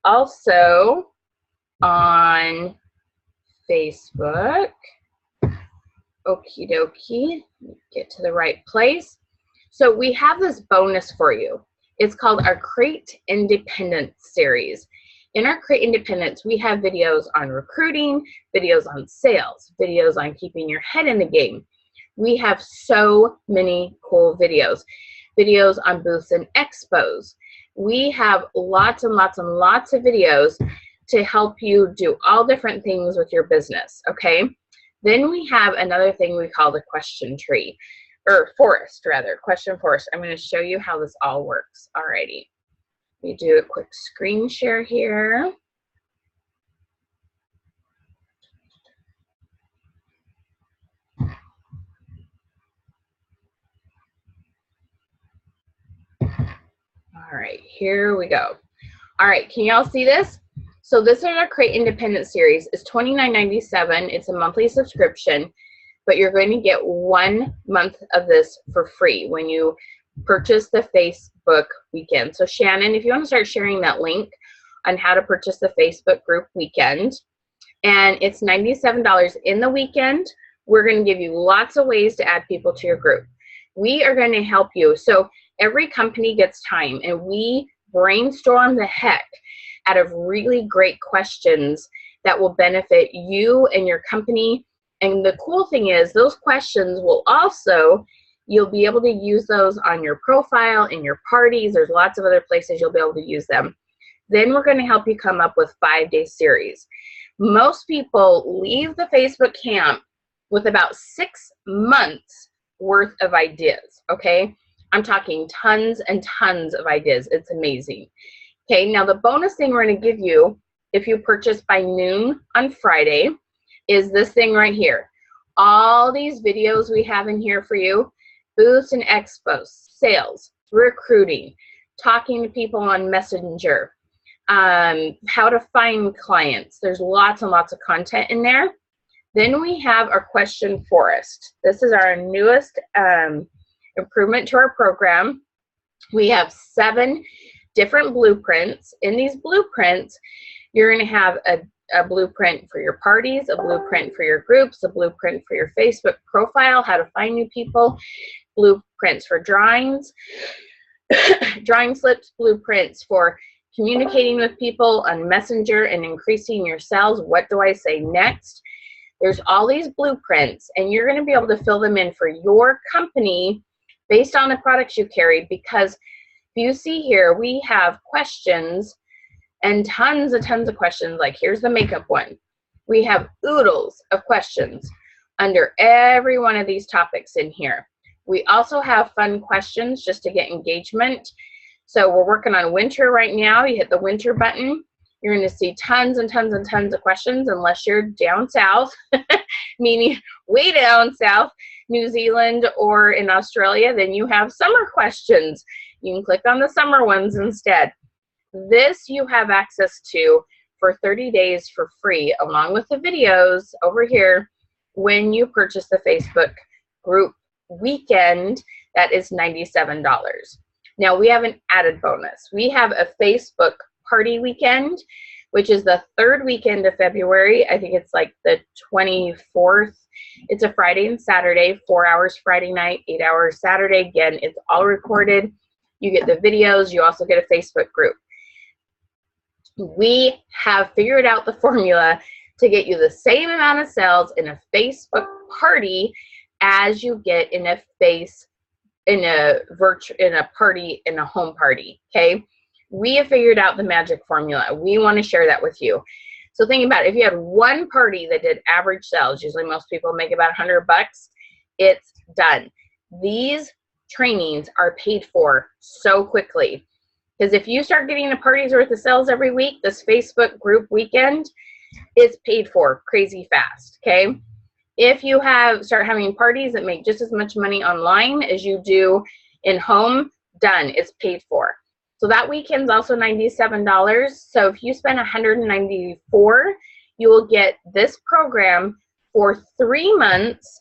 Also, on Facebook, okie dokie, get to the right place. So we have this bonus for you. It's called our Create Independence series. In our Create Independence, we have videos on recruiting, videos on sales, videos on keeping your head in the game, We have so many cool videos. Videos on booths and expos. We have lots and lots and lots of videos to help you do all different things with your business, okay? Then we have another thing we call the question tree, or forest rather, question forest. I'm going to show you how this all works. Alrighty. We do a quick screen share here. All right, here we go. All right, can y'all see this? So this is our Create Independent series. It's $29.97. It's a monthly subscription, but you're going to get 1 month of this for free when you purchase the Facebook weekend. So Shannon, if you want to start sharing that link on how to purchase the Facebook group weekend, and it's $97 in the weekend. We're going to give you lots of ways to add people to your group. We are going to help you. So every company gets time, and we brainstorm the heck out of really great questions that will benefit you and your company. And the cool thing is those questions will also, you'll be able to use those on your profile, in your parties. There's lots of other places you'll be able to use them. Then we're going to help you come up with 5-day series. Most people leave the Facebook camp with about 6 months worth of ideas, okay? I'm talking tons and tons of ideas. It's amazing. Okay, now the bonus thing we're going to give you if you purchase by noon on Friday is this thing right here. All these videos we have in here for you, booths and expos, sales, recruiting, talking to people on Messenger, how to find clients. There's lots and lots of content in there. Then we have our question forest. This is our newest improvement to our program. We have 7 different blueprints. In these blueprints, you're going to have a blueprint for your parties, a blueprint for your groups, a blueprint for your Facebook profile, how to find new people, blueprints for drawings, drawing slips, blueprints for communicating with people on Messenger and increasing your sales. What do I say next? There's all these blueprints, and you're going to be able to fill them in for your company based on the products you carry, because if you see here, we have questions and tons of questions. Like here's the makeup one. We have oodles of questions under every one of these topics in here. We also have fun questions just to get engagement. So we're working on winter right now. You hit the winter button. You're going to see tons and tons and tons of questions, unless you're down south, meaning way down south, New Zealand or in Australia, then you have summer questions. You can click on the summer ones instead. This you have access to for 30 days for free, along with the videos over here when you purchase the Facebook group weekend. That is $97. Now we have an added bonus. We have a Facebook party weekend, which is the 3rd weekend of February. I think it's like the 24th. It's a Friday and Saturday, 4 hours Friday night, 8 hours Saturday. Again, it's all recorded. You get the videos. You also get a Facebook group. We have figured out the formula to get you the same amount of sales in a Facebook party as you get in a party, in a home party, okay? We have figured out the magic formula. We want to share that with you. So think about it. If you had one party that did average sales, usually most people make about $100, it's done. These trainings are paid for so quickly, because if you start getting a party's worth of sales every week, this Facebook group weekend is paid for crazy fast, okay? If you start having parties that make just as much money online as you do in home, done, it's paid for. So that weekend's also $97. So if you spend $194, you will get this program for 3 months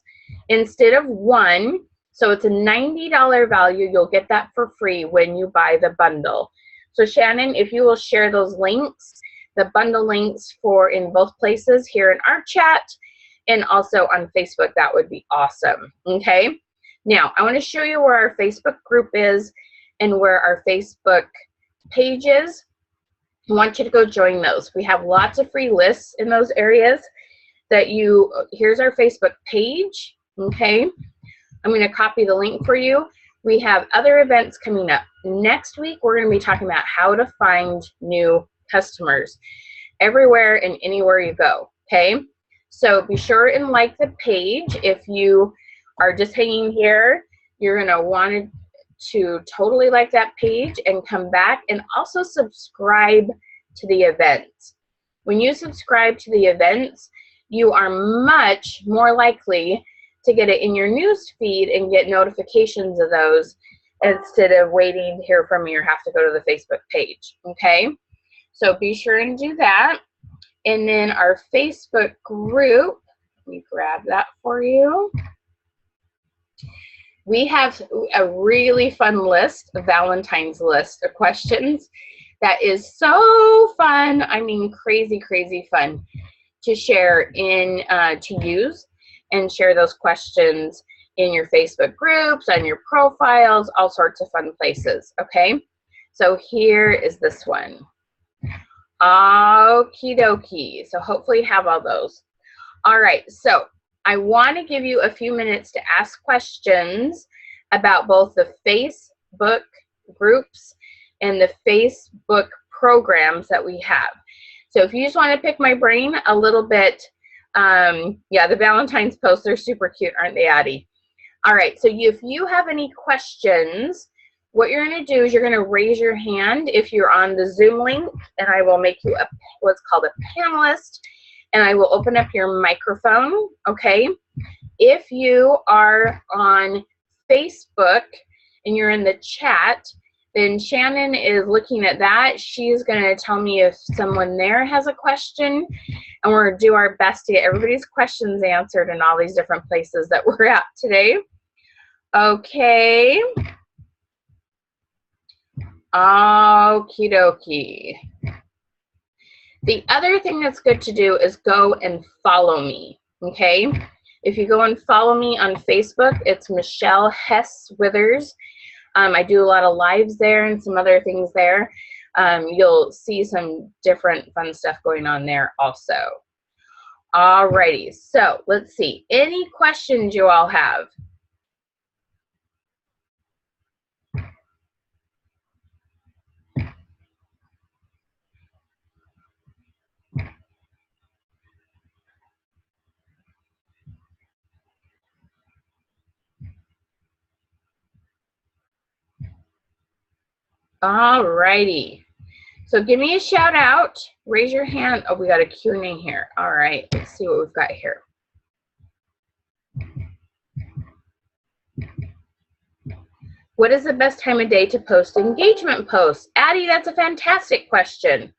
instead of 1. So it's a $90 value. You'll get that for free when you buy the bundle. So Shannon, if you will share those links, the bundle links for in both places here in our chat and also on Facebook, that would be awesome. Okay. Now I want to show you where our Facebook group is and where our Facebook page is. I want you to go join those. We have lots of free lists in those areas that here's our Facebook page, okay? I'm going to copy the link for you. We have other events coming up. Next week, we're going to be talking about how to find new customers everywhere and anywhere you go, okay? So be sure and like the page. If you are just hanging here, you're going to want to totally like that page and come back, and also subscribe to the events. When you subscribe to the events, you are much more likely to get it in your news feed and get notifications of those instead of waiting to hear from me or have to go to the Facebook page, okay? So be sure and do that. And then our Facebook group, let me grab that for you. We have a really fun list, a Valentine's list of questions that is so fun. I mean, crazy, crazy fun to share in, to use and share those questions in your Facebook groups, on your profiles, all sorts of fun places, okay? So here is this one. Okie dokie. So hopefully you have all those. All right, so I want to give you a few minutes to ask questions about both the Facebook groups and the Facebook programs that we have. So if you just want to pick my brain a little bit, yeah, the Valentine's posts are super cute, aren't they, Addie? All right, so if you have any questions, what you're going to do is you're going to raise your hand if you're on the Zoom link, and I will make you a, what's called a panelist, and I will open up your microphone, okay? If you are on Facebook and you're in the chat, then Shannon is looking at that. She's going to tell me if someone there has a question, and we're going to do our best to get everybody's questions answered in all these different places that we're at today. Okay. Okie dokie. The other thing that's good to do is go and follow me, okay? If you go and follow me on Facebook, it's Michelle Hess Withers. I do a lot of lives there and some other things there. You'll see some different fun stuff going on there also. Alrighty, so let's see. Any questions you all have? Alrighty. So give me a shout out. Raise your hand. Oh, we got a Q&A here. All right, let's see what we've got here. What is the best time of day to post engagement posts? Addie, that's a fantastic question.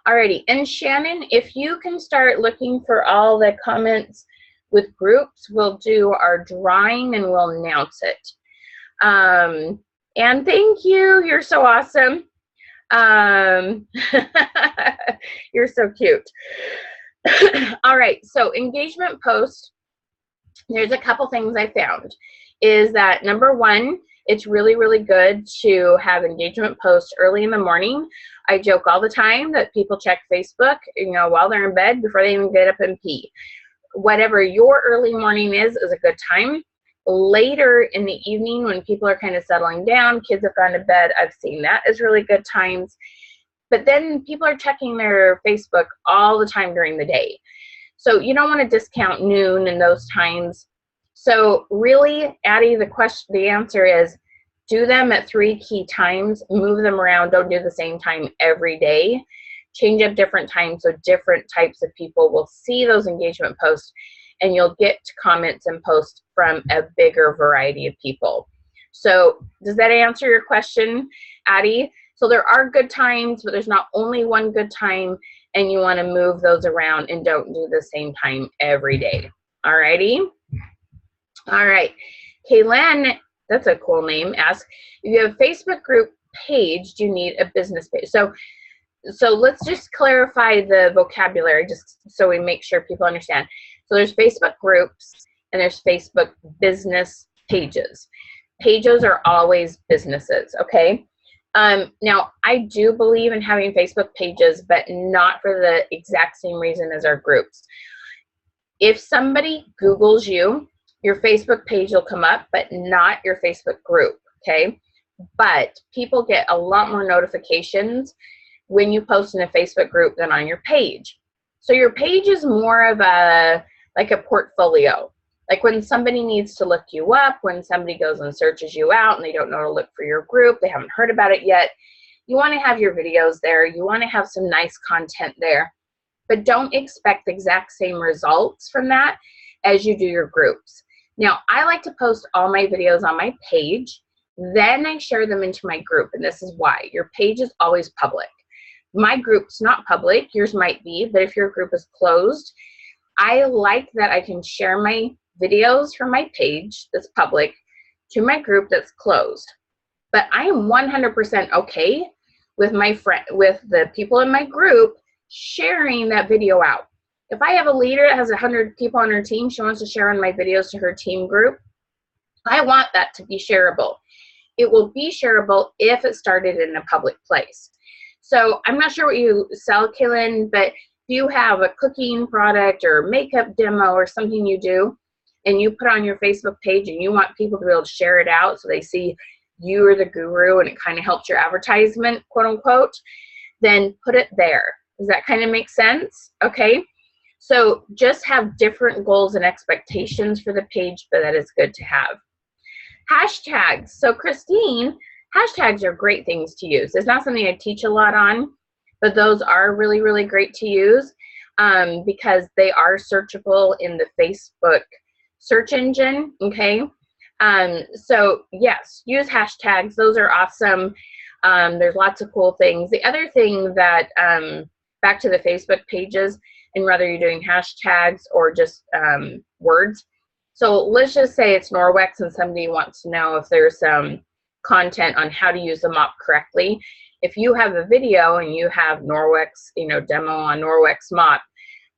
Alrighty, and Shannon, if you can start looking for all the comments with groups, we'll do our drawing and we'll announce it. And thank you, you're so awesome. You're so cute. All right, so engagement post, there's a couple things I found. Is that number one, it's really, really good to have engagement posts early in the morning. I joke all the time that people check Facebook, you know, while they're in bed before they even get up and pee. Whatever your early morning is a good time. Later in the evening when people are kind of settling down, kids have gone to bed, I've seen that as really good times. But then people are checking their Facebook all the time during the day. So you don't want to discount noon and those times. So really, Addie, the answer is do them at 3 key times, move them around, don't do the same time every day. Change up different times so different types of people will see those engagement posts, and you'll get comments and posts from a bigger variety of people. So does that answer your question, Addie? So there are good times, but there's not only one good time, and you want to move those around and don't do the same time every day. All righty? All right. Kaylen, that's a cool name, asks, if you have a Facebook group page, do you need a business page? So let's just clarify the vocabulary just so we make sure people understand. So there's Facebook groups and there's Facebook business pages. Pages are always businesses, okay? Now, I do believe in having Facebook pages, but not for the exact same reason as our groups. If somebody Googles you Your Facebook page will come up, but not your Facebook group, okay? But people get a lot more notifications when you post in a Facebook group than on your page. So your page is more of like a portfolio. Like when somebody needs to look you up, when somebody goes and searches you out and they don't know to look for your group, they haven't heard about it yet, you want to have your videos there. You want to have some nice content there. But don't expect the exact same results from that as you do your groups. Now, I like to post all my videos on my page. Then I share them into my group, and this is why. Your page is always public. My group's not public. Yours might be, but if your group is closed, I like that I can share my videos from my page that's public to my group that's closed. But I am 100% okay with with the people in my group sharing that video out. If I have a leader that has 100 people on her team, she wants to share on my videos to her team group, I want that to be shareable. It will be shareable if it started in a public place. So I'm not sure what you sell, Kaylin, but if you have a cooking product or makeup demo or something you do, and you put on your Facebook page and you want people to be able to share it out so they see you are the guru and it kind of helps your advertisement, quote unquote, then put it there. Does that kind of make sense? Okay. So just have different goals and expectations for the page, but that is good to have. Hashtags. So Christine, hashtags are great things to use. It's not something I teach a lot on, but those are really, really great to use because they are searchable in the Facebook search engine, okay? So yes, use hashtags. Those are awesome. There's lots of cool things. The other thing that, back to the Facebook pages, and whether you're doing hashtags or just words. So let's just say it's Norwex and somebody wants to know if there's some content on how to use the mop correctly. If you have a video and you have Norwex, demo on Norwex mop,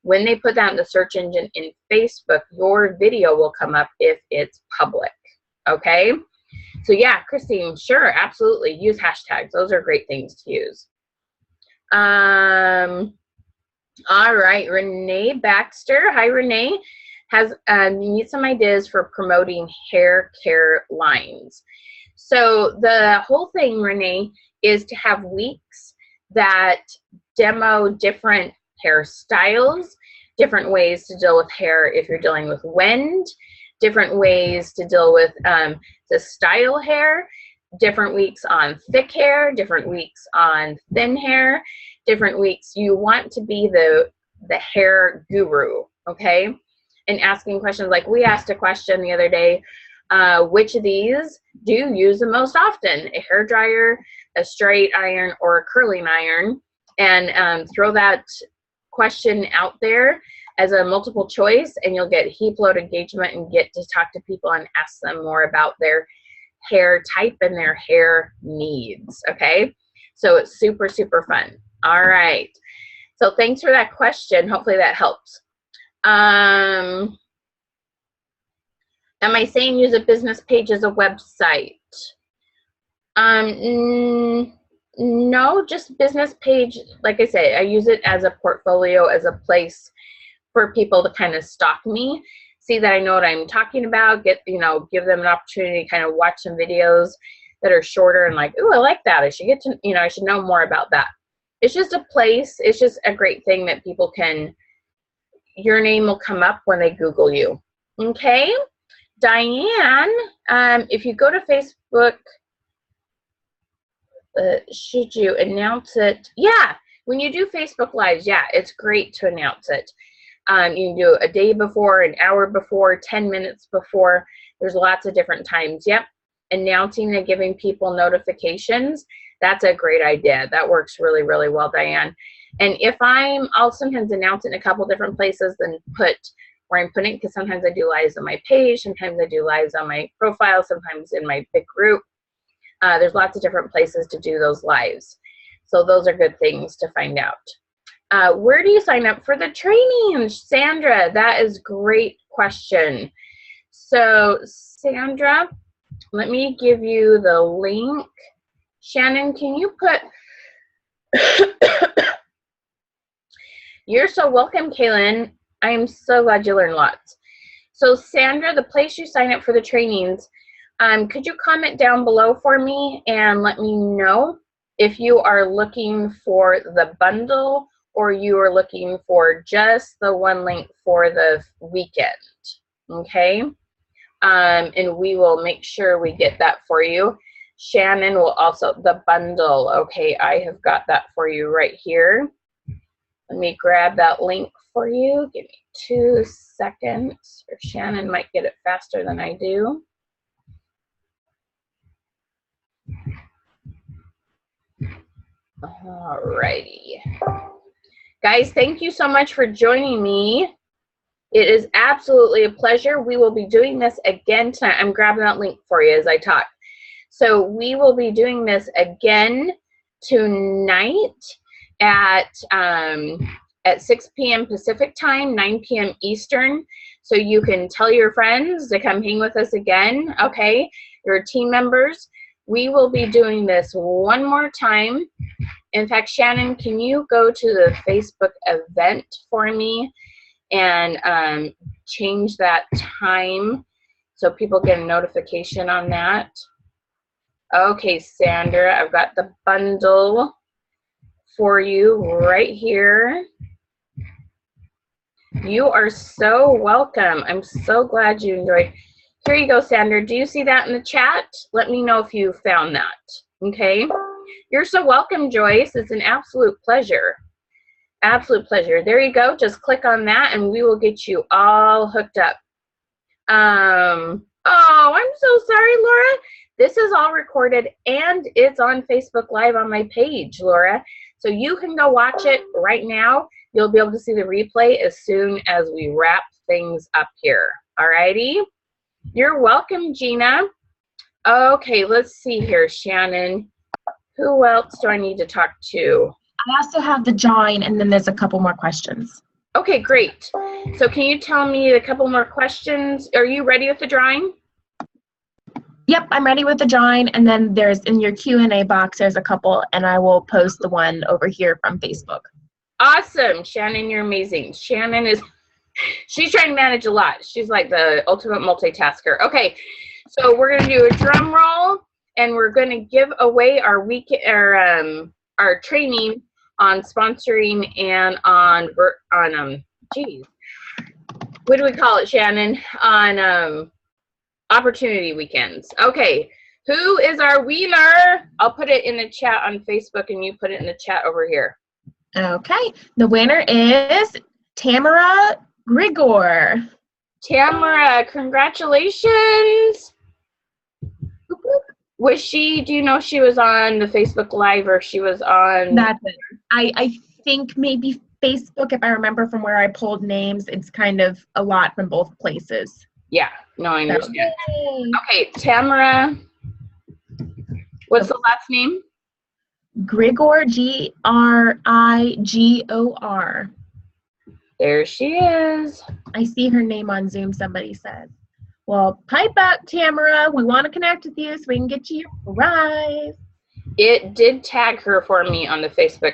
when they put that in the search engine in Facebook, your video will come up if it's public, okay? So yeah, Christine, sure, absolutely, use hashtags. Those are great things to use. All right, Renee Baxter. Hi, Renee. Has need some ideas for promoting hair care lines. So the whole thing, Renee, is to have weeks that demo different hairstyles, different ways to deal with hair if you're dealing with wind, different ways to deal with to style hair, different weeks on thick hair, different weeks on thin hair, different weeks. You want to be the hair guru, okay? And asking questions like we asked a question the other day, which of these do you use the most often? A hair dryer, a straight iron, or a curling iron? And throw that question out there as a multiple choice, and you'll get heap load engagement and get to talk to people and ask them more about their hair type and their hair needs, okay? So it's super, super fun. All right. So thanks for that question. Hopefully that helps. Am I saying use a business page as a website? No, just business page. Like I say, I use it as a portfolio, as a place for people to kind of stalk me, see that I know what I'm talking about, give them an opportunity to kind of watch some videos that are shorter and like, ooh, I like that. I should get to, I should know more about that. It's just a place. It's just a great thing that people can, your name will come up when they Google you. Okay. Diane, if you go to Facebook, should you announce it? Yeah. When you do Facebook Lives, yeah, it's great to announce it. You can do a day before, an hour before, 10 minutes before. There's lots of different times. Yep. Announcing and giving people notifications. That's a great idea. That works really, really well, Diane. And if I'll sometimes announce it in a couple different places and put where I'm putting it, because sometimes I do lives on my page, sometimes I do lives on my profile, sometimes in my big group. There's lots of different places to do those lives. So those are good things to find out. Where do you sign up for the training, Sandra? That is a great question. So Sandra, let me give you the link. Shannon, can you put, you're so welcome, Kaylin. I am so glad you learned lots. So Sandra, the place you sign up for the trainings, could you comment down below for me and let me know if you are looking for the bundle or you are looking for just the one link for the weekend, okay? And we will make sure we get that for you. Shannon will also, the bundle, okay, I have got that for you right here. Let me grab that link for you. Give me 2 seconds, or Shannon might get it faster than I do. Alrighty. Guys, thank you so much for joining me. It is absolutely a pleasure. We will be doing this again tonight. I'm grabbing that link for you as I talk. So we will be doing this again tonight at 6 p.m. Pacific time, 9 p.m. Eastern. So you can tell your friends to come hang with us again, okay? Your team members. We will be doing this one more time. In fact, Shannon, can you go to the Facebook event for me and change that time so people get a notification on that? Okay, Sandra, I've got the bundle for you right here. You are so welcome. I'm so glad you enjoyed. Here you go, Sandra. Do you see that in the chat? Let me know if you found that, okay? You're so welcome, Joyce. It's an absolute pleasure. Absolute pleasure. There you go. Just click on that and we will get you all hooked up. Oh, I'm so sorry, Laura. This is all recorded and it's on Facebook Live on my page, Laura. So you can go watch it right now. You'll be able to see the replay as soon as we wrap things up here. Alrighty? You're welcome, Gina. Okay, let's see here, Shannon. Who else do I need to talk to? I also have the drawing, and then there's a couple more questions. Okay, great. So can you tell me a couple more questions? Are you ready with the drawing? Yep, I'm ready with the drawing, and then there's in your Q&A box, there's a couple, and I will post the one over here from Facebook. Awesome. Shannon, you're amazing. Shannon is, she's trying to manage a lot. She's like the ultimate multitasker. Okay, so we're going to do a drum roll, and we're going to give away our our training on sponsoring and on geez, what do we call it, Shannon? On opportunity weekends. Okay, who is our winner? I'll put it in the chat on Facebook, and you put it in the chat over here. Okay, the winner is Tamara Grigor. Tamara, congratulations. Was she, do you know she was on the Facebook Live or she was on? That's it. I think maybe Facebook, if I remember from where I pulled names, it's kind of a lot from both places. Yeah, no, I understand. Yay. Okay, Tamara, what's the last name? Grigor, Grigor. There she is. I see her name on Zoom, somebody said. Well, pipe up, Tamara. We want to connect with you so we can get you your prize. It did tag her for me on the Facebook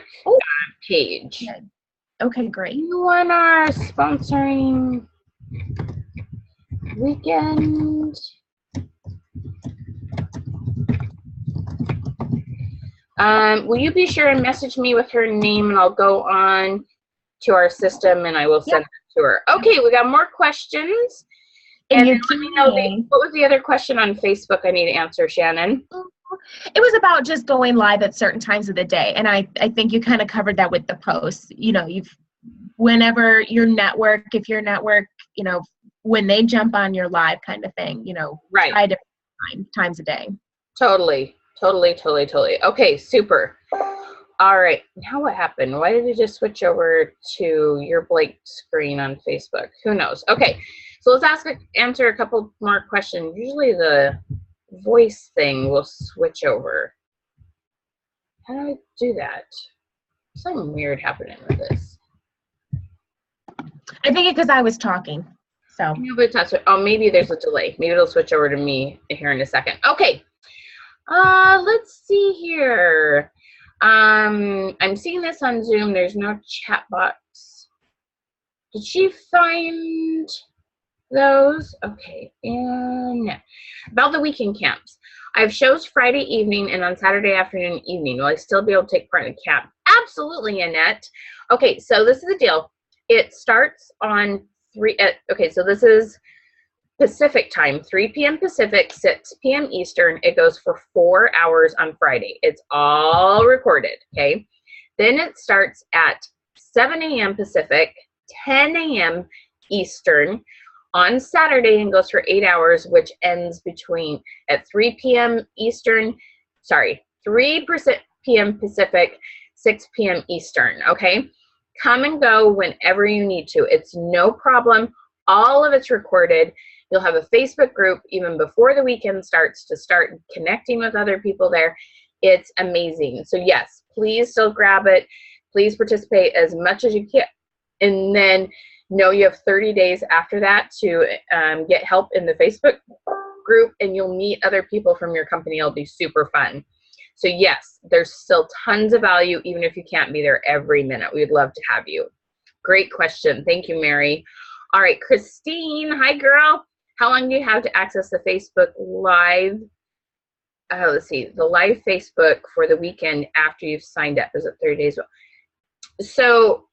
page. Good. Okay, great. You won our sponsoring weekend. Will you be sure and message me with her name, and I'll go on to our system and I will send it to her. Okay, we got more questions. And let me know what was the other question on Facebook I need to answer, Shannon? It was about just going live at certain times of the day, and I think you kind of covered that with the posts. You know, whenever your network, if your network, you know, when they jump on your live kind of thing, you know, right, try different times a day. Totally. Okay, super. All right, now what happened? Why did it just switch over to your blank screen on Facebook? Who knows? Okay, so let's answer a couple more questions. Usually the voice thing will switch over. How do I do that? Something weird happening with this. I think it's because I was talking. So. No, but it's not. Oh, maybe there's a delay. Maybe it'll switch over to me here in a second. Okay. Let's see here. I'm seeing this on Zoom. There's no chat box. Did she find? those. Okay, and about the weekend camps. I have shows Friday evening and on Saturday afternoon and evening. Will I still be able to take part in the camp? Absolutely, Annette. Okay, so this is the deal. It starts on okay, so this is Pacific time, 3 p.m. Pacific, 6 p.m. Eastern. It goes for 4 hours on Friday. It's all recorded, okay? Then it starts at 7 a.m. Pacific, 10 a.m. Eastern on Saturday and goes for 8 hours, which ends between at 3 p.m. Eastern, sorry, 3 p.m. Pacific, 6 p.m. Eastern, okay? Come and go whenever you need to. It's no problem. All of it's recorded. You'll have a Facebook group even before the weekend starts to start connecting with other people there. It's amazing. So yes, please still grab it. Please participate as much as you can. And then know you have 30 days after that to get help in the Facebook group, and you'll meet other people from your company. It'll be super fun. So yes, there's still tons of value, even if you can't be there every minute. We'd love to have you. Great question. Thank you, Mary. All right, Christine. Hi, girl. How long do you have to access the Facebook Live? Let's see, the live Facebook for the weekend after you've signed up. Is it 30 days? So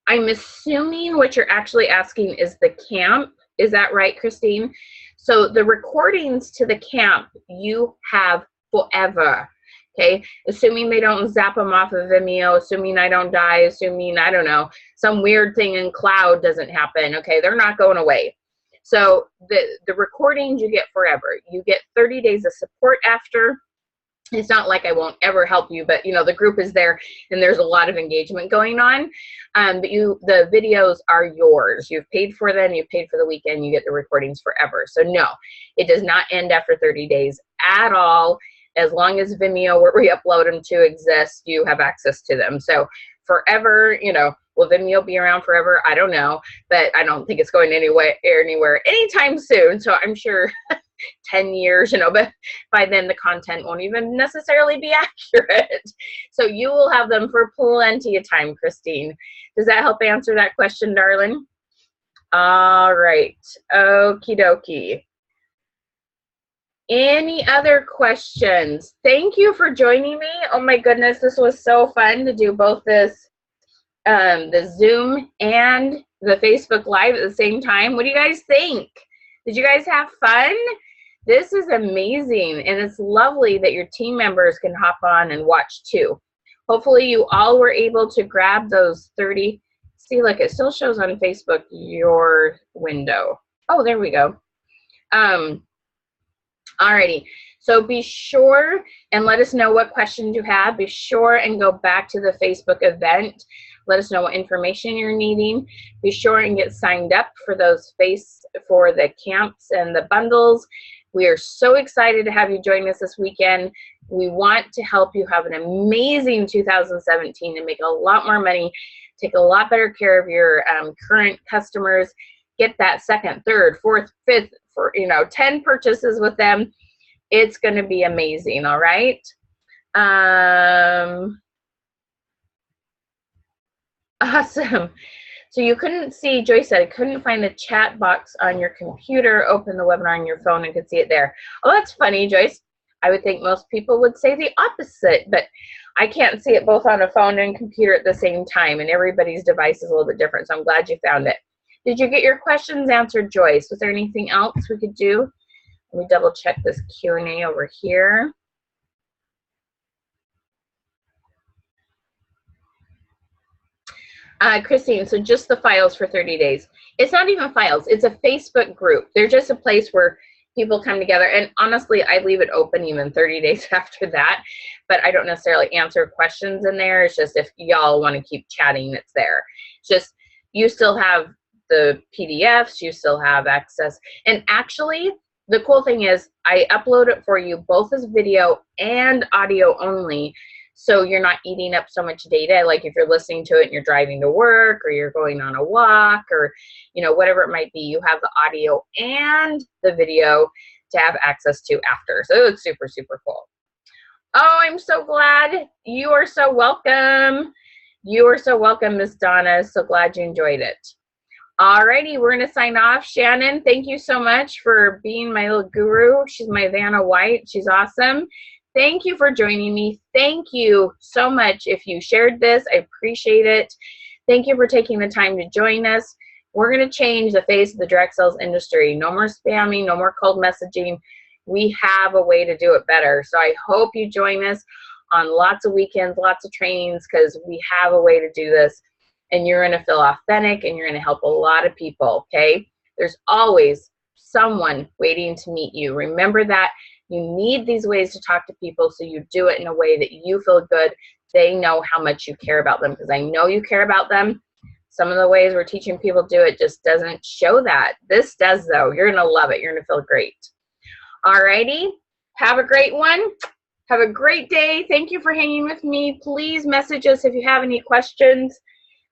I'm assuming what you're actually asking is the camp. Is that right, Christine? So the recordings to the camp you have forever. Okay, assuming they don't zap them off of Vimeo, assuming I don't die, assuming, I don't know, some weird thing in cloud doesn't happen. Okay, they're not going away. So the recordings you get forever. You get 30 days of support after. It's not like I won't ever help you, but you know, the group is there and there's a lot of engagement going on. But the videos are yours. You've paid for them, you paid for the weekend, you get the recordings forever. So no, it does not end after 30 days at all. As long as Vimeo, where we upload them to, exists, you have access to them. So forever, you know, will Vimeo be around forever? I don't know, but I don't think it's going anywhere anytime soon. So I'm sure 10 years, you know, but by then the content won't even necessarily be accurate. So you will have them for plenty of time, Christine. Does that help answer that question, darling? All right. Okie dokie. Any other questions? Thank you for joining me. Oh my goodness, this was so fun to do both this, the Zoom and the Facebook Live at the same time. What do you guys think? Did you guys have fun? This is amazing, and it's lovely that your team members can hop on and watch too. Hopefully you all were able to grab those 30. See, look, it still shows on Facebook your window. Oh, there we go. Alrighty, so be sure and let us know what questions you have. Be sure and go back to the Facebook event. Let us know what information you're needing. Be sure and get signed up for for the camps and the bundles. We are so excited to have you join us this weekend. We want to help you have an amazing 2017 and make a lot more money, take a lot better care of your current customers, get that second, third, fourth, fifth, for 10 purchases with them. It's going to be amazing. All right. Awesome. So you couldn't see, Joyce said, I couldn't find the chat box on your computer. Open the webinar on your phone and could see it there. Oh, that's funny, Joyce. I would think most people would say the opposite, but I can't see it both on a phone and computer at the same time, and everybody's device is a little bit different, so I'm glad you found it. Did you get your questions answered, Joyce? Was there anything else we could do? Let me double check this Q&A over here. Christine, so just the files for 30 days. It's not even files. It's a Facebook group. They're just a place where people come together. And honestly, I leave it open even 30 days after that. But I don't necessarily answer questions in there. It's just if y'all want to keep chatting, it's there. It's just you still have the PDFs. You still have access. And actually, the cool thing is I upload it for you both as video and audio only. So you're not eating up so much data. Like if you're listening to it and you're driving to work or you're going on a walk or, whatever it might be, you have the audio and the video to have access to after. So it's super, super cool. Oh, I'm so glad. You are so welcome. You are so welcome, Miss Donna. So glad you enjoyed it. Alrighty, we're going to sign off. Shannon, thank you so much for being my little guru. She's my Vanna White. She's awesome. Thank you for joining me. Thank you so much if you shared this. I appreciate it. Thank you for taking the time to join us. We're going to change the face of the direct sales industry. No more spamming, no more cold messaging. We have a way to do it better. So I hope you join us on lots of weekends, lots of trainings, because we have a way to do this. And you're going to feel authentic and you're going to help a lot of people, okay? There's always someone waiting to meet you. Remember that. You need these ways to talk to people, so you do it in a way that you feel good. They know how much you care about them, because I know you care about them. Some of the ways we're teaching people to do it just doesn't show that. This does, though. You're going to love it. You're going to feel great. Alrighty. Have a great one. Have a great day. Thank you for hanging with me. Please message us if you have any questions.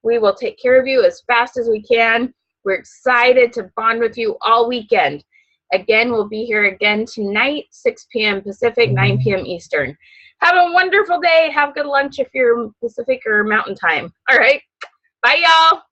We will take care of you as fast as we can. We're excited to bond with you all weekend. Again, we'll be here again tonight, 6 p.m. Pacific, 9 p.m. Eastern. Have a wonderful day. Have good lunch if you're Pacific or Mountain Time. All right. Bye, y'all.